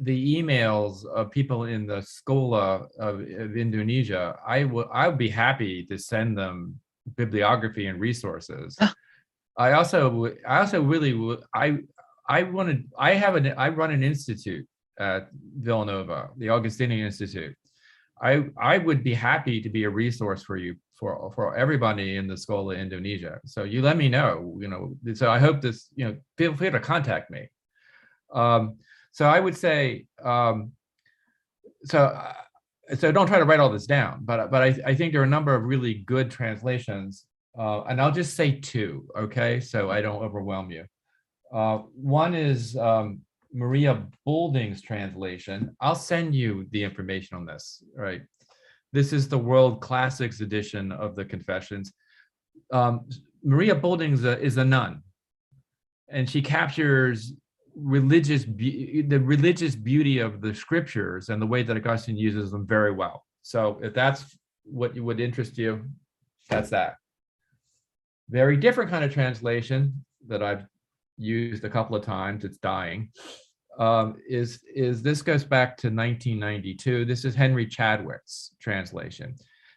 emails of people in the Schole of Indonesia, I would be happy to send them bibliography and resources. I run an institute at Villanova, the Augustinian Institute. I would be happy to be a resource for you, for everybody in the Schole of Indonesia. So you let me know, so I hope this, feel free to contact me. So I would say, so don't try to write all this down, but I think there are a number of really good translations, and I'll just say two, okay? So I don't overwhelm you. One is Maria Boulding's translation. I'll send you the information on this, right? This is the World Classics edition of the Confessions. Maria Boulding is a nun, and she captures the religious beauty of the scriptures and the way that Augustine uses them very well. So if that's what would interest you, that's that. Very different kind of translation that I've used a couple of times, it's dying, is this goes back to 1992. This is Henry Chadwick's translation.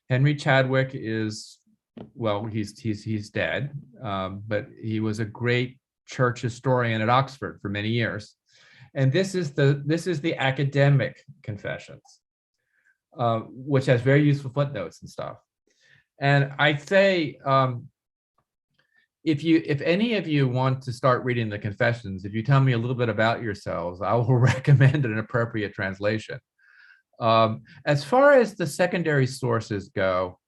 Henry Chadwick is, well, he's dead, but he was a great church historian at Oxford for many years. And this is the academic Confessions, which has very useful footnotes and stuff. And I'd say, if any of you want to start reading the Confessions, if you tell me a little bit about yourselves, I will recommend an appropriate translation. As far as the secondary sources go,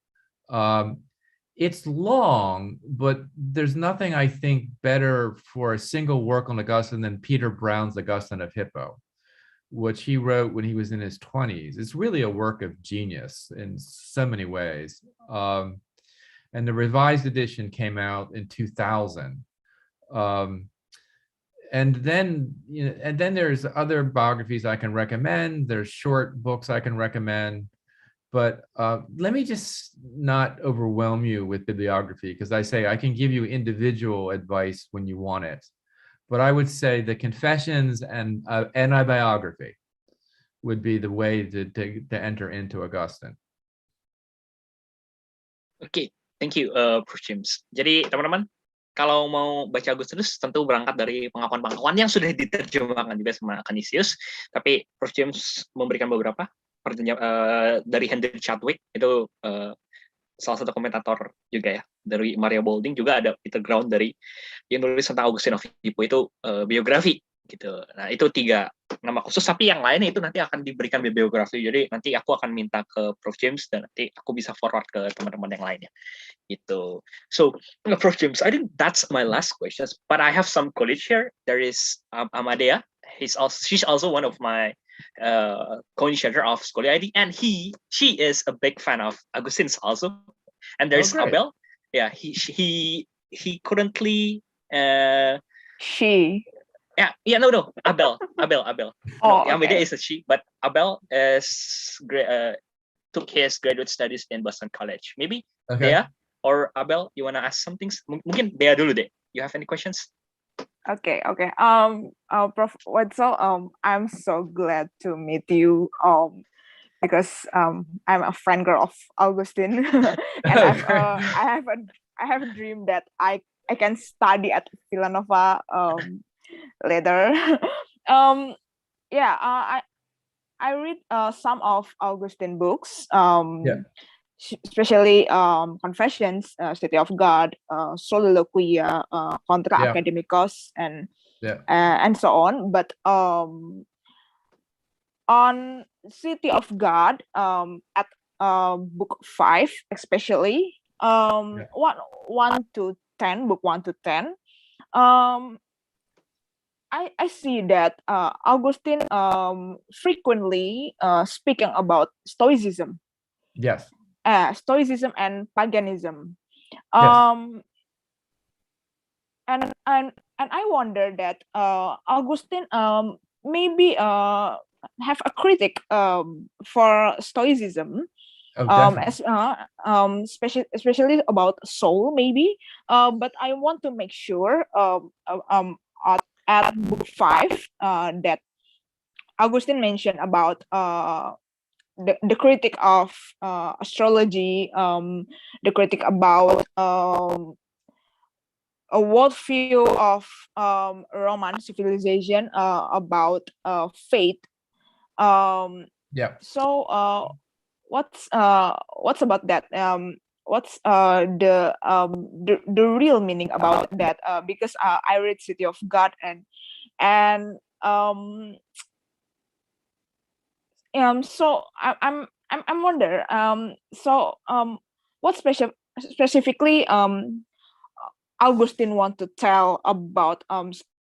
it's long, but there's nothing I think better for a single work on Augustine than Peter Brown's Augustine of Hippo, which he wrote when he was in his 20s. It's really a work of genius in so many ways. And the revised edition came out in 2000. And then there's other biographies I can recommend. There's short books I can recommend. But let me just not overwhelm you with bibliography, because I say I can give you individual advice when you want it. But I would say the Confessions and a biography would be the way to enter into Augustine. Okay. Thank you, Prof. James. Jadi teman-teman, kalau mau baca Agustinus tentu berangkat dari pengakuan-pengakuan yang sudah diterjemahkan juga sama Canisius. Tapi Prof. James memberikan beberapa dari Henry Chadwick, itu salah satu komentator juga ya. Dari Maria Boulding juga ada Peter Brown dari yang nulis tentang Augustine of Hippo, itu biografi gitu. Nah, itu 3 nama khusus, tapi yang lainnya itu nanti akan diberikan bibliografi. Jadi nanti aku akan minta ke Prof. James dan nanti aku bisa forward ke teman-teman yang lainnya. Gitu. So, Prof. James, I think that's my last questions, but I have some colleagues here. There is Amadea she's also one of my co-initiator of Schole ID, and she is a big fan of Augustine's also. And there's great. Abel. Yeah, he currently She. no Abel. Oh, No, Amelia okay. is a she, but Abel took his graduate studies in Boston College. Maybe Okay. Dea or Abel, you wanna ask something? Mungkin Dea dulu deh. You have any questions? Okay. Prof. Wetzel, I'm so glad to meet you. Because I'm a fan girl of Augustine, and I have a dream that I can study at Villanova later. Yeah, I read some of Augustine books. Yeah. Especially Confessions, City of God, Soliloquia, Contra Yeah. Academicos, and Yeah. so on. But on City of God, at book 5 especially, Yeah. 1 to 10, book 1 to 10, um I see that Augustine frequently speaking about Stoicism, Yes. Stoicism and paganism. Yes. And I wonder that Augustine maybe have a critic for Stoicism, Oh, definitely. especially about soul maybe. But I want to make sure at book 5 that Augustine mentioned about the critic of astrology, the critic about a worldview of Roman civilization, about faith. Yeah. So what's about that? What's the real meaning about that? Because I read City of God, and so I'm wonder what specifically Augustine want to tell about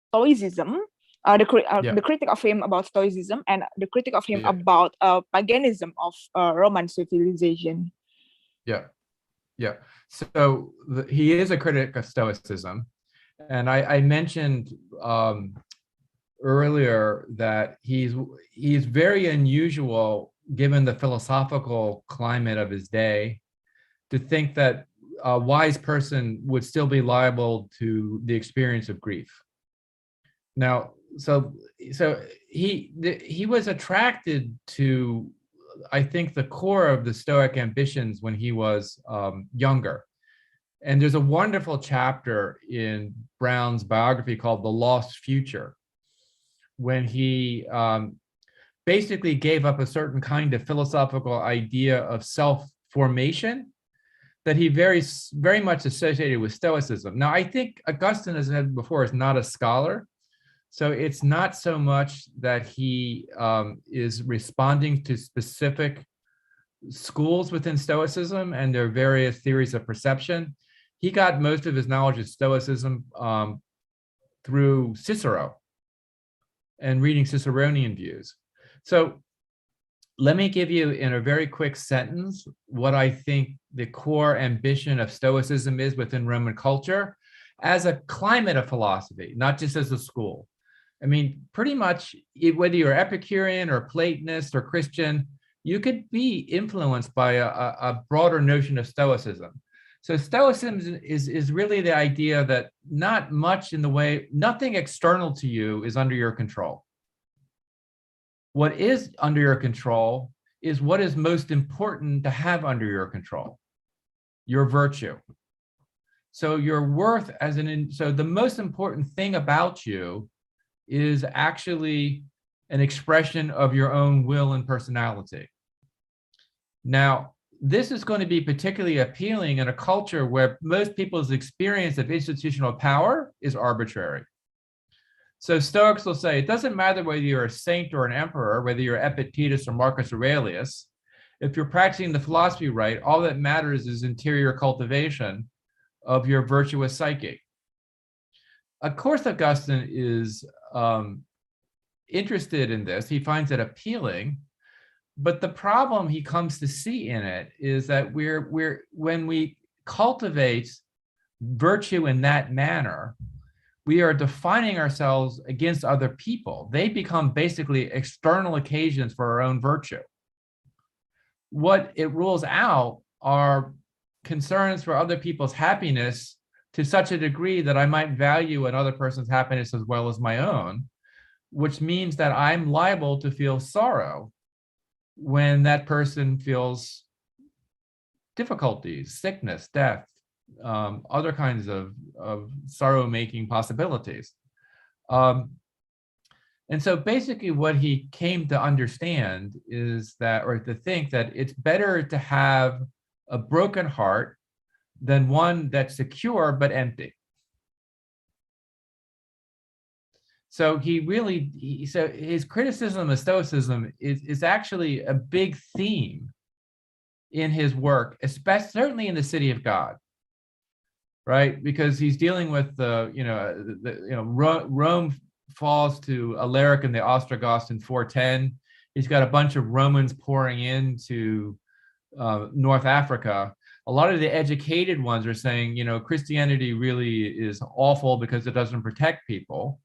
Stoicism, Yeah. the critic of him about Stoicism, and the critic of him Yeah. about paganism of Roman civilization. Yeah. Yeah. So he is a critic of Stoicism. And I mentioned earlier that he's very unusual, given the philosophical climate of his day, to think that a wise person would still be liable to the experience of grief. Now, so he was attracted to, I think, the core of the Stoic ambitions when he was younger. And there's a wonderful chapter in Brown's biography called The Lost Future, when he basically gave up a certain kind of philosophical idea of self-formation that he very much associated with Stoicism. Now, I think Augustine, as I said before, is not a scholar. So it's not so much that he is responding to specific schools within Stoicism and their various theories of perception. He got most of his knowledge of Stoicism through Cicero and reading Ciceronian views. So let me give you in a very quick sentence what I think the core ambition of Stoicism is within Roman culture as a climate of philosophy, not just as a school. I mean, pretty much whether you're Epicurean or Platonist or Christian, you could be influenced by a broader notion of Stoicism. So Stoicism is really the idea that not much in the way, nothing external to you is under your control. What is under your control is what is most important to have under your control, your virtue. So your worth so the most important thing about you is actually an expression of your own will and personality. Now, this is going to be particularly appealing in a culture where most people's experience of institutional power is arbitrary. So Stoics will say, it doesn't matter whether you're a saint or an emperor, whether you're Epictetus or Marcus Aurelius. If you're practicing the philosophy right, all that matters is interior cultivation of your virtuous psyche. Of course, Augustine is interested in this. He finds it appealing. But the problem he comes to see in it is that when we cultivate virtue in that manner, we are defining ourselves against other people. They become basically external occasions for our own virtue. What it rules out are concerns for other people's happiness to such a degree that I might value another person's happiness as well as my own, which means that I'm liable to feel sorrow when that person feels difficulties, sickness, death, other kinds of sorrow-making possibilities. And so basically what he came to understand is that, or to think that it's better to have a broken heart than one that's secure but empty. So so his criticism of Stoicism is actually a big theme in his work, especially certainly in the City of God, right? Because he's dealing with Rome falls to Alaric and the Ostrogoths in 410. He's got a bunch of Romans pouring into North Africa. A lot of the educated ones are saying, Christianity really is awful because it doesn't protect people.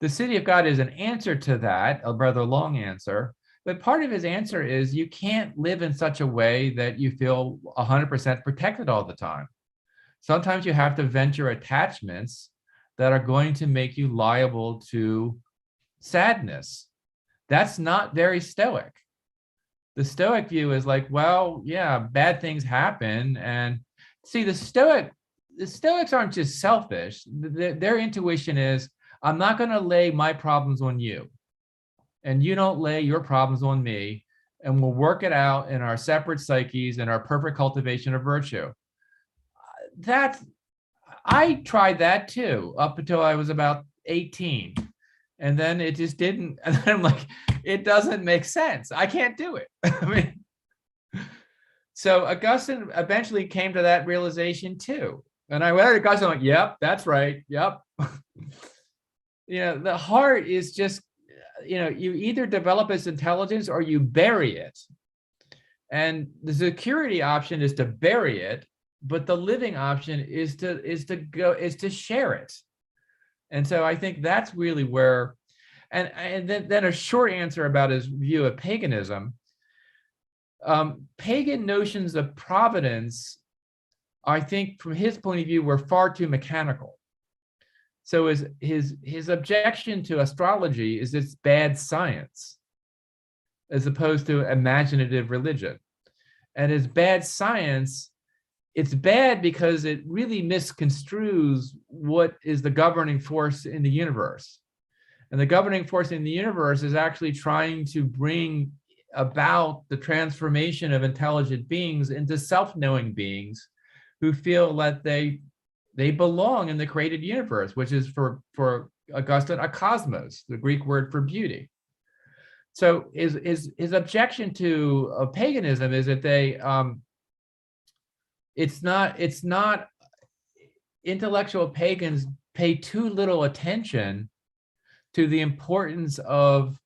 The City of God is an answer to that, a rather long answer, but part of his answer is you can't live in such a way that you feel 100% protected all the time. Sometimes you have to venture attachments that are going to make you liable to sadness. That's not very Stoic. The Stoic view is like, well, yeah, bad things happen. And see, the Stoics aren't just selfish. Their intuition is, I'm not going to lay my problems on you, and you don't lay your problems on me, and we'll work it out in our separate psyches and our perfect cultivation of virtue. I tried that too, up until I was about 18. And then it just didn't, and then I'm like, it doesn't make sense. I can't do it. I mean, so Augustine eventually came to that realization too. And I went to Augustine, I'm like, yep, that's right, yep. The heart is just, you either develop its intelligence or you bury it. And the security option is to bury it, but the living option is to share it. And so I think that's really where, and then a short answer about his view of paganism. Pagan notions of providence, I think from his point of view, were far too mechanical. So his objection to astrology is it's bad science, as opposed to imaginative religion. And as bad science, it's bad because it really misconstrues what is the governing force in the universe. And the governing force in the universe is actually trying to bring about the transformation of intelligent beings into self-knowing beings who feel that they belong in the created universe, which is for Augustine, a cosmos, the Greek word for beauty. So his objection to paganism is that it's not intellectual pagans pay too little attention to the importance of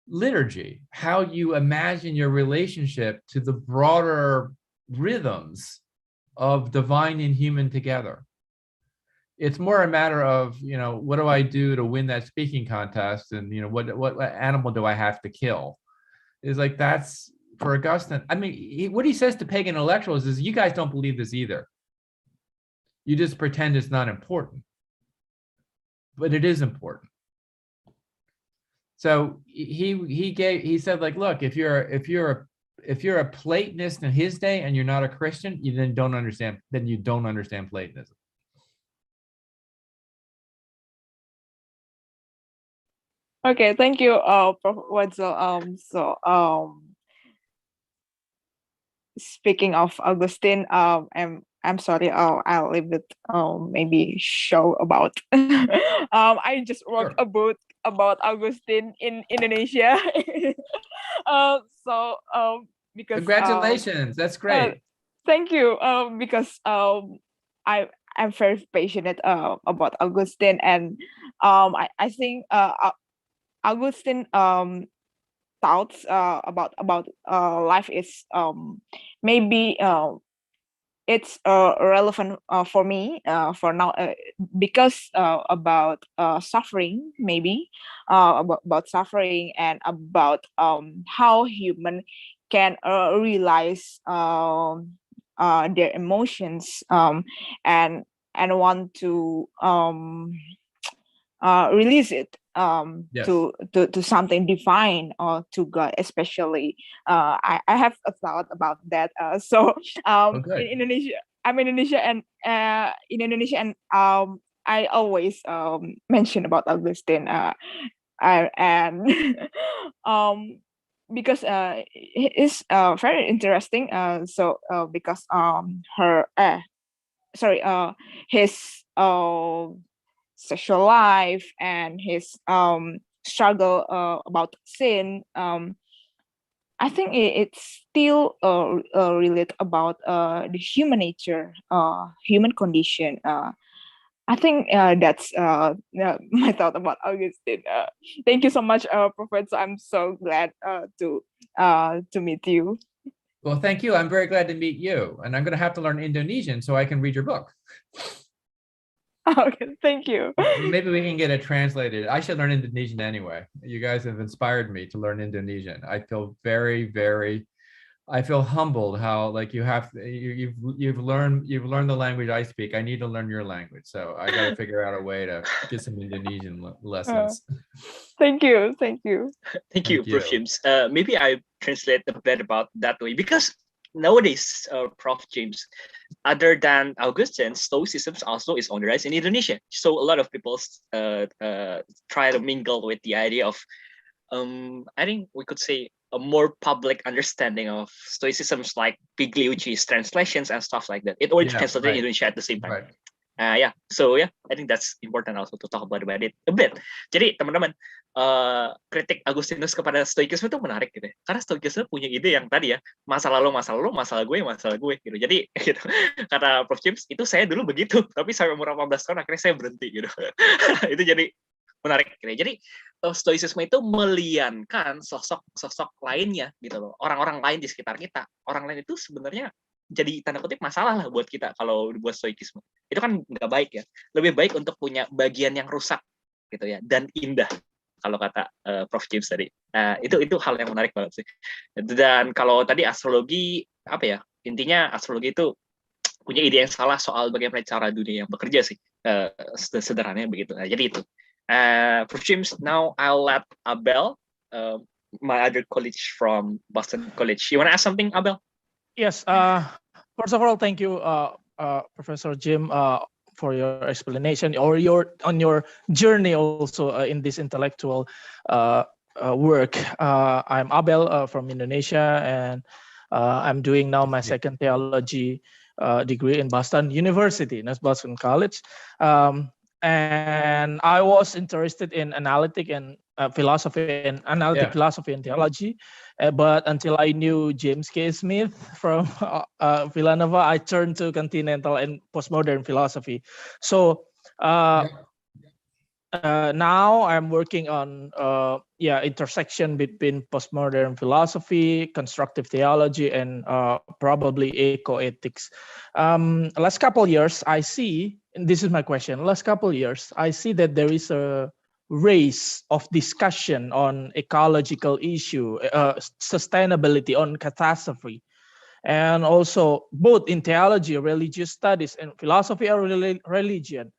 liturgy, how you imagine your relationship to the broader rhythms of divine and human together. It's more a matter of, what do I do to win that speaking contest? And, what animal do I have to kill? It's like, that's for Augustine. I mean, what he says to pagan intellectuals is, you guys don't believe this either. You just pretend it's not important, but it is important. So he said, like, look, if you're a Platonist in his day and you're not a Christian, you don't understand Platonism. Okay, thank you, Prof. Wetzel. Speaking of Augustine, I'm sorry, I'll leave it maybe show about. I just wrote a book about Augustine in Indonesia. Because congratulations, that's great. Thank you. Because I I'm very passionate about Augustine, and I think Augustine thoughts about life is maybe it's relevant for me for now because about suffering, maybe about suffering and about how human can realize their emotions and want to release it Yes. to something divine or to God, especially. I have a thought about that. So Okay. in Indonesia, I'm Indonesia and in Indonesia, and I always mention about Augustine. And because it's very interesting. So because her sorry his sexual life and his struggle about sin, I think it's still relate about the human nature, human condition. I think that's my thought about Augustine. Thank you so much, Professor. I'm so glad to meet you. Well, thank you. I'm very glad to meet you. And I'm going to have to learn Indonesian so I can read your book. Okay, thank you. Maybe we can get it translated. I should learn Indonesian anyway. You guys have inspired me to learn Indonesian. I feel I feel humbled how like you've learned the language I speak. I need to learn your language. So I got to figure out a way to get some Indonesian lessons. Thank you. Thank you. Thank you, Prof. James. Maybe I translate a bit about that way because nowadays, Prof. James, other than Augustine, Stoicism also is on the rise in Indonesia. So a lot of people try to mingle with the idea of, I think we could say, a more public understanding of Stoicisms like Pigliucci's translations and stuff like that. It already translated in Indonesia at the same time. Right. So I think that's important also to talk about it a bit. Jadi teman-teman, kritik Agustinus kepada Stoikisme itu menarik gitu ya. Karena Stoikisme punya ide yang tadi ya, masa lalu, masalah gue gitu. Jadi gitu, kata Prof. James, itu saya dulu begitu, tapi sampai umur 18 tahun akhirnya saya berhenti gitu. Itu jadi menarik gitu. Jadi Stoicisme itu meliankan sosok lainnya gitu loh. Orang-orang lain di sekitar kita. Orang lain itu sebenarnya jadi tanda kutip masalah lah buat kita kalau buat Stoikisme. Itu kan nggak baik ya. Lebih baik untuk punya bagian yang rusak gitu ya dan indah kalau kata Prof. James tadi. Itu hal yang menarik banget sih. Dan kalau tadi astrologi apa ya? Intinya astrologi itu punya ide yang salah soal bagaimana cara dunia yang bekerja sih. Sederhananya begitu. Jadi itu. Prof. James, now I'll let Abel, my other colleague from Boston College. You want to ask something, Abel? Yes. First of all, thank you, Professor Jim, for your explanation or on your journey also in this intellectual work. I'm Abel from Indonesia, and I'm doing now my second theology degree in Boston University, not Boston College. And I was interested in analytic and philosophy and philosophy and theology, but until I knew James K. Smith from Villanova, I turned to continental and postmodern philosophy. So now I'm working on intersection between postmodern philosophy, constructive theology, and probably eco-ethics. Last couple of years, I see, and this is my question, last couple of years, I see that there is a race of discussion on ecological issue, sustainability, on catastrophe, and also both in theology, religious studies, and philosophy or religion.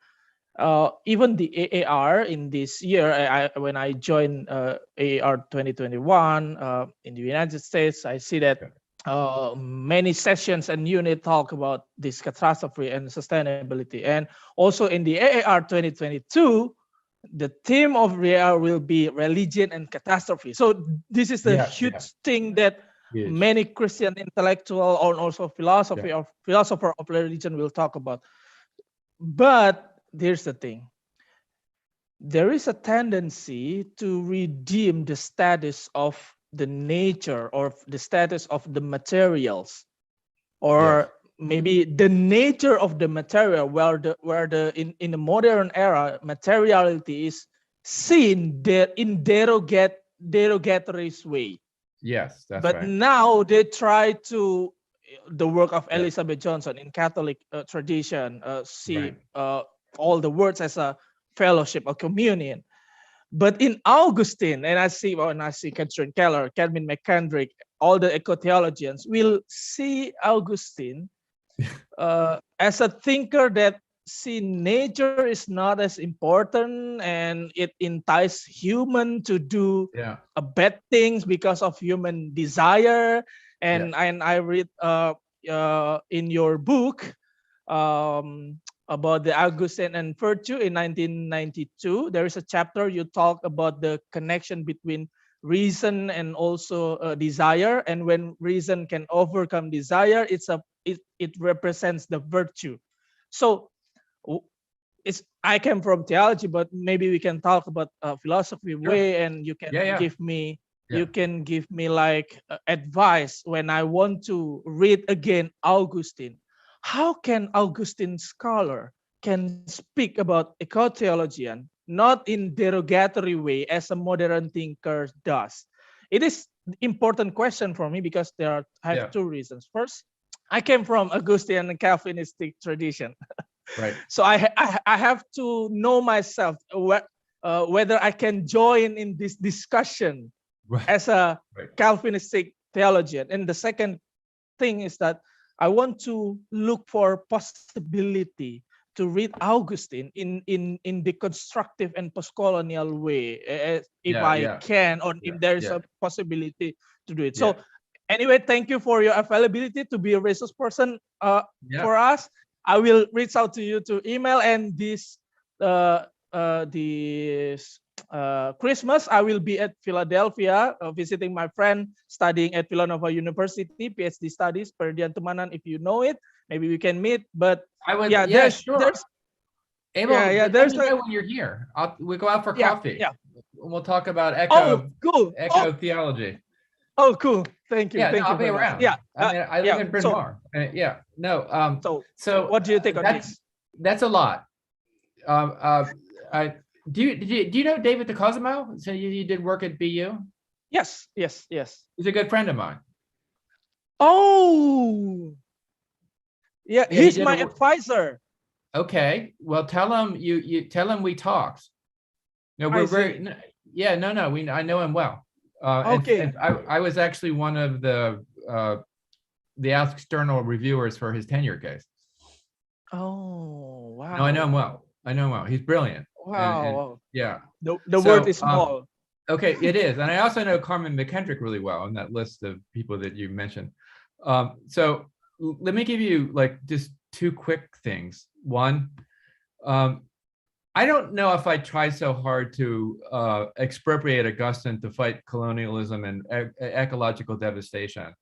Even the AAR in this year, when I joined AAR 2021 in the United States, I see that many sessions and unit talk about this catastrophe and sustainability. And also in the AAR 2022, the theme of AAR will be religion and catastrophe. So this is a huge thing that many Christian intellectual or also philosopher of religion will talk about. But here's the thing. There is a tendency to redeem the status of the nature or the status of the materials or maybe the nature of the material, where the in the modern era materiality is seen there in derogatory way. Yes, that's But right. now they try to, the work of Yeah. Elizabeth Johnson in Catholic tradition, see Right. all the words as a fellowship, a communion. But in Augustine, and I see Catherine Keller, Calvin McKendrick, all the eco-theologians will see Augustine as a thinker that see nature is not as important, and it entices human to do Yeah. bad things because of human desire. And I read in your book about the Augustine and virtue in 1992. There is a chapter you talk about the connection between reason and also desire, and when reason can overcome desire, it represents the virtue. So I came from theology, but maybe we can talk about philosophy way, and you can give me like advice when I want to read again Augustine. How can Augustine scholar can speak about eco-theologian not in derogatory way as a modern thinker does? It is important question for me because I have two reasons. First, I came from Augustine and Calvinistic tradition. Right. So I have to know myself whether I can join in this discussion as a Calvinistic theologian. And the second thing is that I want to look for possibility to read Augustine in the constructive and post-colonial way, if I can, or if there is a possibility to do it. So anyway, thank you for your availability to be a resource person for us. I will reach out to you to email, and this Christmas I will be at Philadelphia visiting my friend studying at Villanova University, PhD studies, Perdian Tumanan. If you know it, maybe we can meet. But I would, there's Abel, let me know when you're here. We'll go out for coffee. Yeah. We'll talk about cool. theology. Oh, cool. Thank you. Yeah, Thank you I'll be around. much. Yeah. I mean, I live in Bryn Mawr. So what do you think on this? That's a lot. Do you know David DeCosimo? So you did work at BU? Yes. He's a good friend of mine. Oh, yeah. He's my advisor. Okay. Well, tell him you tell him we talked. No, we're very. Yeah. No. I know him well. Okay. And I was actually one of the external reviewers for his tenure case. Oh, wow. No, I know him well. He's brilliant. Wow. Yeah. The word is small. Okay, it is. And I also know Carmen McKendrick really well on that list of people that you mentioned. So let me give you like just two quick things. One, I don't know if I try so hard to expropriate Augustine to fight colonialism and ecological devastation.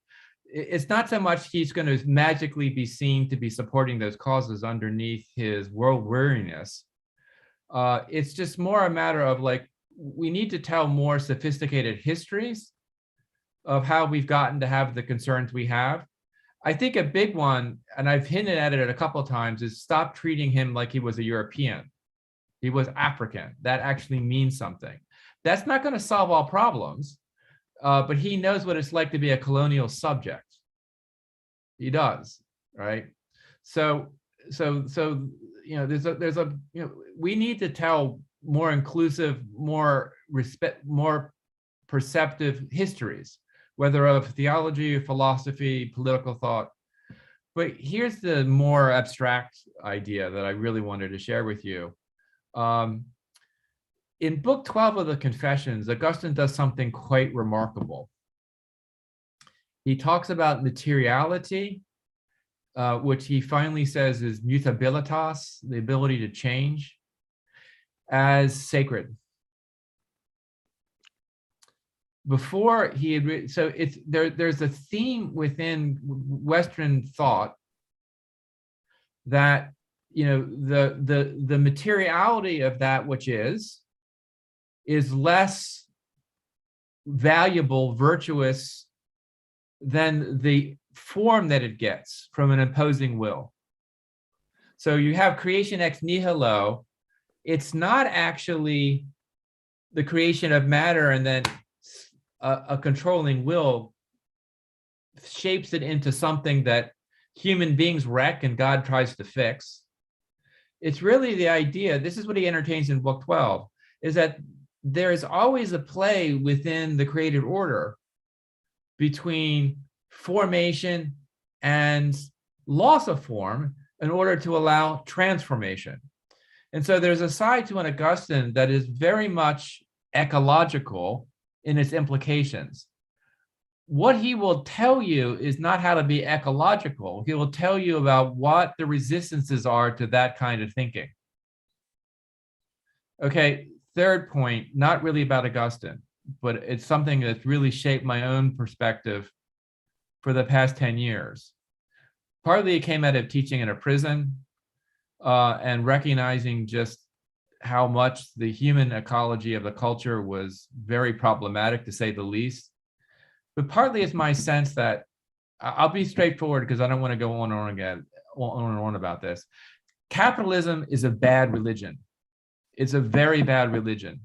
It's not so much he's going to magically be seen to be supporting those causes underneath his world weariness. It's just more a matter of like, we need to tell more sophisticated histories of how we've gotten to have the concerns we have. I think a big one, and I've hinted at it a couple of times, is stop treating him like he was a European. He was African. That actually means something. That's not going to solve all problems, but he knows what it's like to be a colonial subject. He does, right? So there's a we need to tell more inclusive, more perceptive histories, whether of theology, philosophy, political thought. But here's the more abstract idea that I really wanted to share with you. In book 12 of the Confessions, Augustine does something quite remarkable. He talks about materiality, which he finally says is mutabilitas, the ability to change, as sacred. Before he had, so it's there's a theme within Western thought that the materiality of that which is less valuable, virtuous than the form that it gets from an imposing will. So you have creation ex nihilo. It's not actually the creation of matter and then a controlling will shapes it into something that human beings wreck and God tries to fix. It's really the idea, this is what he entertains in book 12, is that there is always a play within the created order between formation and loss of form in order to allow transformation. And so there's a side to an Augustine that is very much ecological in its implications. What he will tell you is not how to be ecological. He will tell you about what the resistances are to that kind of thinking. Okay, third point, not really about Augustine, but it's something that's really shaped my own perspective for the past 10 years. Partly it came out of teaching in a prison and recognizing just how much the human ecology of the culture was very problematic, to say the least. But partly it's my sense that, I'll be straightforward because I don't want to go on and on about this. Capitalism is a bad religion. It's a very bad religion.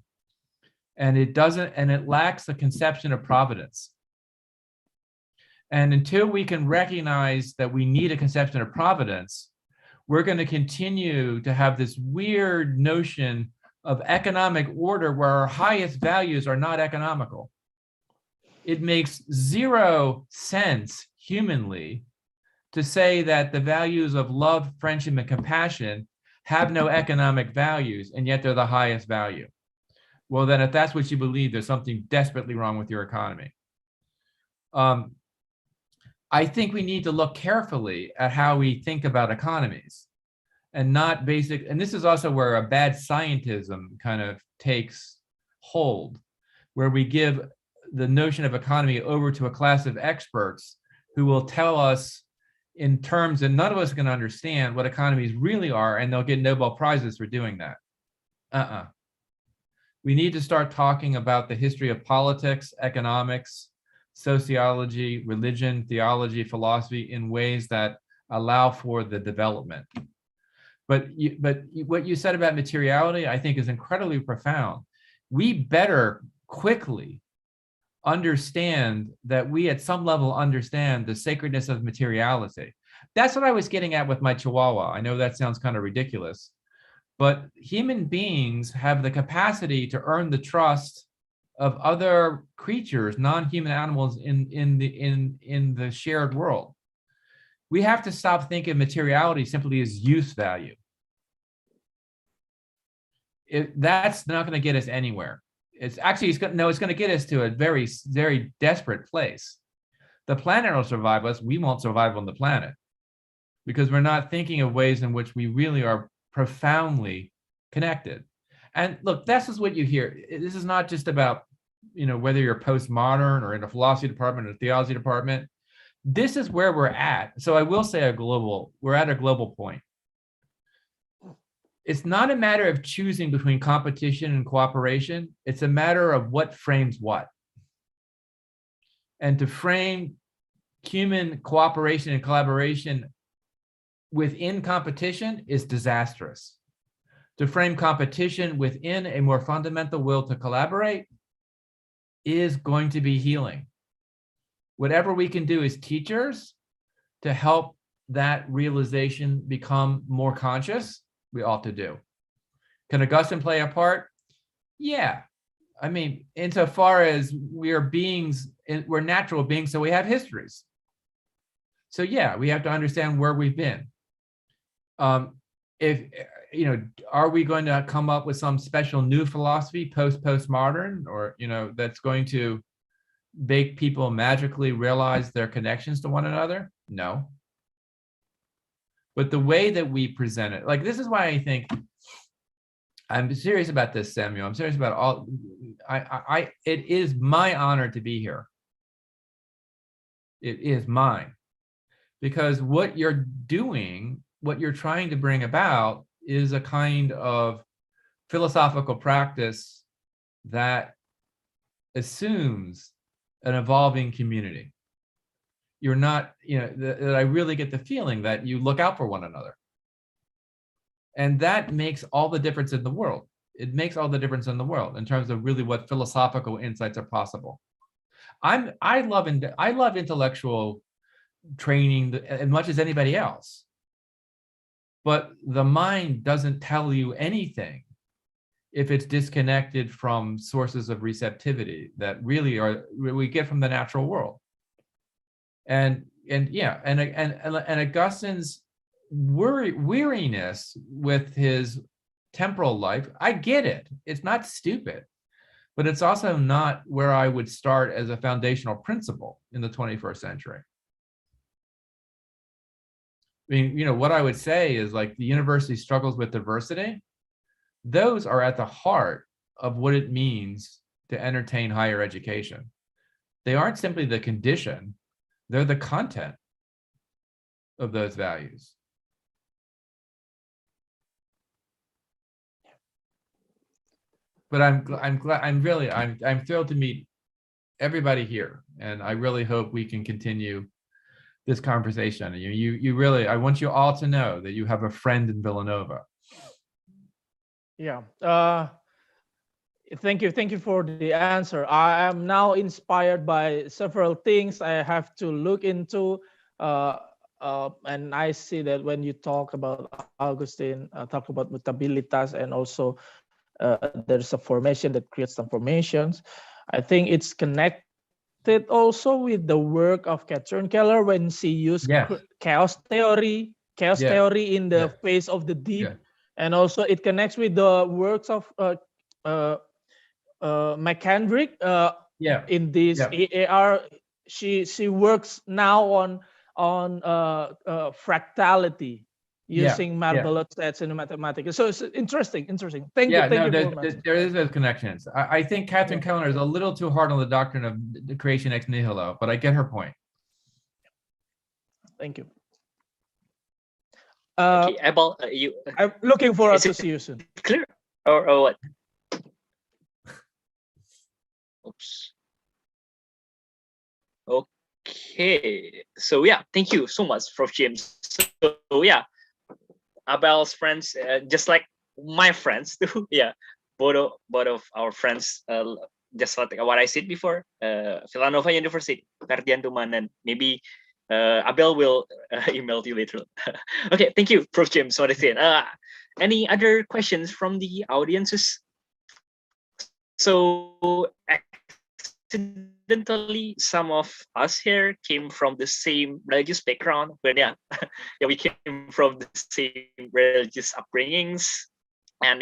And it lacks the conception of providence. And until we can recognize that we need a conception of providence, we're going to continue to have this weird notion of economic order where our highest values are not economical. It makes zero sense humanly to say that the values of love, friendship, and compassion have no economic values, and yet they're the highest value. Well, then if that's what you believe, there's something desperately wrong with your economy. I think we need to look carefully at how we think about economies and not basic, and this is also where a bad scientism kind of takes hold, where we give the notion of economy over to a class of experts who will tell us in terms that none of us can understand what economies really are, and they'll get Nobel Prizes for doing that. We need to start talking about the history of politics, economics, sociology, religion, theology, philosophy in ways that allow for the development. But what you said about materiality, I think, is incredibly profound. We better quickly understand that we at some level understand the sacredness of materiality. That's what I was getting at with my Chihuahua. I know that sounds kind of ridiculous, but human beings have the capacity to earn the trust of other creatures, non-human animals in the shared world. We have to stop thinking materiality simply as use value. That's not going to get us anywhere. It's going to get us to a very, very desperate place. The planet will survive us. We won't survive on the planet because we're not thinking of ways in which we really are profoundly connected. And look, this is what you hear. This is not just about, whether you're postmodern or in a philosophy department or a theology department. This is where we're at. So I will say we're at a global point. It's not a matter of choosing between competition and cooperation. It's a matter of what frames what. And to frame human cooperation and collaboration within competition is disastrous. To frame competition within a more fundamental will to collaborate is going to be healing. Whatever we can do as teachers to help that realization become more conscious, we ought to do. Can Augustine play a part? Yeah. I mean, insofar as we are beings, we're natural beings, so we have histories. So yeah, we have to understand where we've been. Are we going to come up with some special new philosophy postmodern, or that's going to make people magically realize their connections to one another? No. But the way that we present it, like, this is why I think I'm serious about this, Samuel. I'm serious about all. It is my honor to be here. It is mine, because what you're doing, what you're trying to bring about, is a kind of philosophical practice that assumes an evolving community. you're not, that I really get the feeling that you look out for one another. And that makes all the difference in the world. It makes all the difference in the world in terms of really what philosophical insights are possible. I love intellectual training as much as anybody else. But the mind doesn't tell you anything if it's disconnected from sources of receptivity that really we get from the natural world. And Augustine's weariness with his temporal life, I get it. It's not stupid, but it's also not where I would start as a foundational principle in the 21st century. I mean, what I would say is, like, the university struggles with diversity. Those are at the heart of what it means to entertain higher education. They aren't simply the condition, they're the content of those values. But I'm thrilled to meet everybody here, and I really hope we can continue this conversation. You really, I want you all to know that you have a friend in Villanova. Yeah. Thank you for the answer. I am now inspired by several things I have to look into. And I see that when you talk about Augustine, talk about mutabilitas, and also there's a formation that creates some formations. I think it's connected also with the work of Catherine Keller when she used chaos theory in the face of the deep. And also it connects with the works of McKendrick in this AAR. She works now on fractality using marvelous sets in mathematics. So it's interesting. Thank you very much. There is those connections. I think Catherine Keller is a little too hard on the doctrine of the creation ex nihilo, but I get her point. Thank you. Okay, Abel, I'm looking forward to see you soon. Clear or what? Oops. Okay, so yeah, thank you so much, Prof. James. So yeah, Abel's friends, just like my friends too. Yeah, both of our friends, just like what I said before, Villanova University, Ferdian Tumanen. Maybe Abel will email you later. Okay, thank you, Prof. James. What I said. Any other questions from the audiences? So accidentally, some of us here came from the same religious background, but yeah, we came from the same religious upbringings, and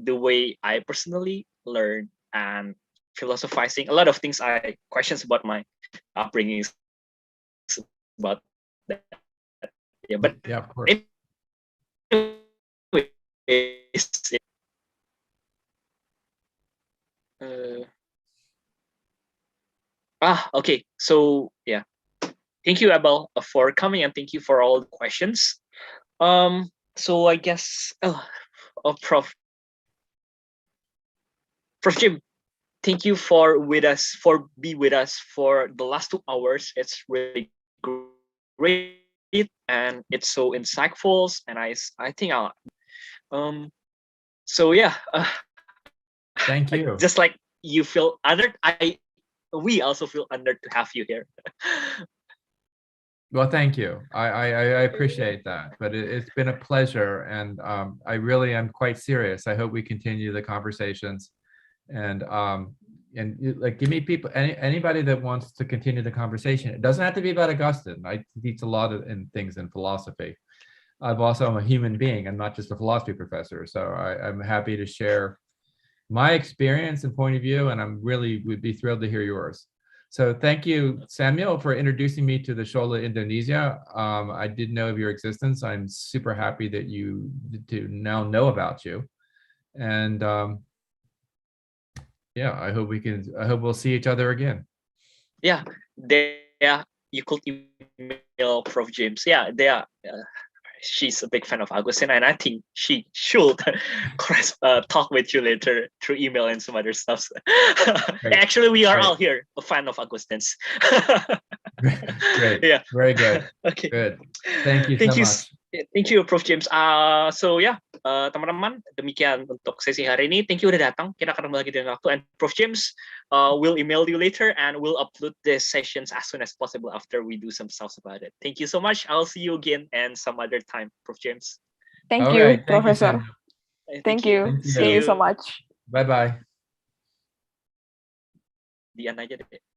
the way I personally learned and philosophizing, a lot of things I questions about my upbringings about that. Yeah, but yeah, of course. Okay, so yeah, thank you, Abel, for coming, and thank you for all the questions. So I guess Prof Jim, thank you for being with us for the last 2 hours. It's really great and it's so insightful, and I think so yeah, thank you. Just like you feel honored, we also feel honored to have you here. Well, thank you. I appreciate that, but it's been a pleasure, and I really am quite serious. I hope we continue the conversations, and like, give me people, anybody that wants to continue the conversation. It doesn't have to be about Augustine. I teach a lot of things in philosophy. I'm a human being. I'm not just a philosophy professor, so I'm happy to share my experience and point of view, and would be thrilled to hear yours. So thank you, Samuel, for introducing me to the Schole Indonesia. I didn't know of your existence. I'm super happy that you now know about you. And yeah, I hope we'll see each other again. Yeah, you could email Prof. James. Yeah, she's a big fan of Augustine, and I think she should talk with you later through email and some other stuff. Actually, we are all here a fan of Augustine's. Great. Yeah. Very good. Okay. Good. Thank you so much. Thank you, Prof. James. So ya, teman-teman, demikian untuk sesi hari ini. Thank you udah datang. Kita akan kembali lagi dengan waktu. And Prof. James will email you later, and we'll upload the sessions as soon as possible after we do some stuff about it. Thank you so much. I'll see you again and some other time, Prof. James. Thank you, Thank Professor. Thank you. Thank you. See you so much. Bye-bye. Dian aja deh.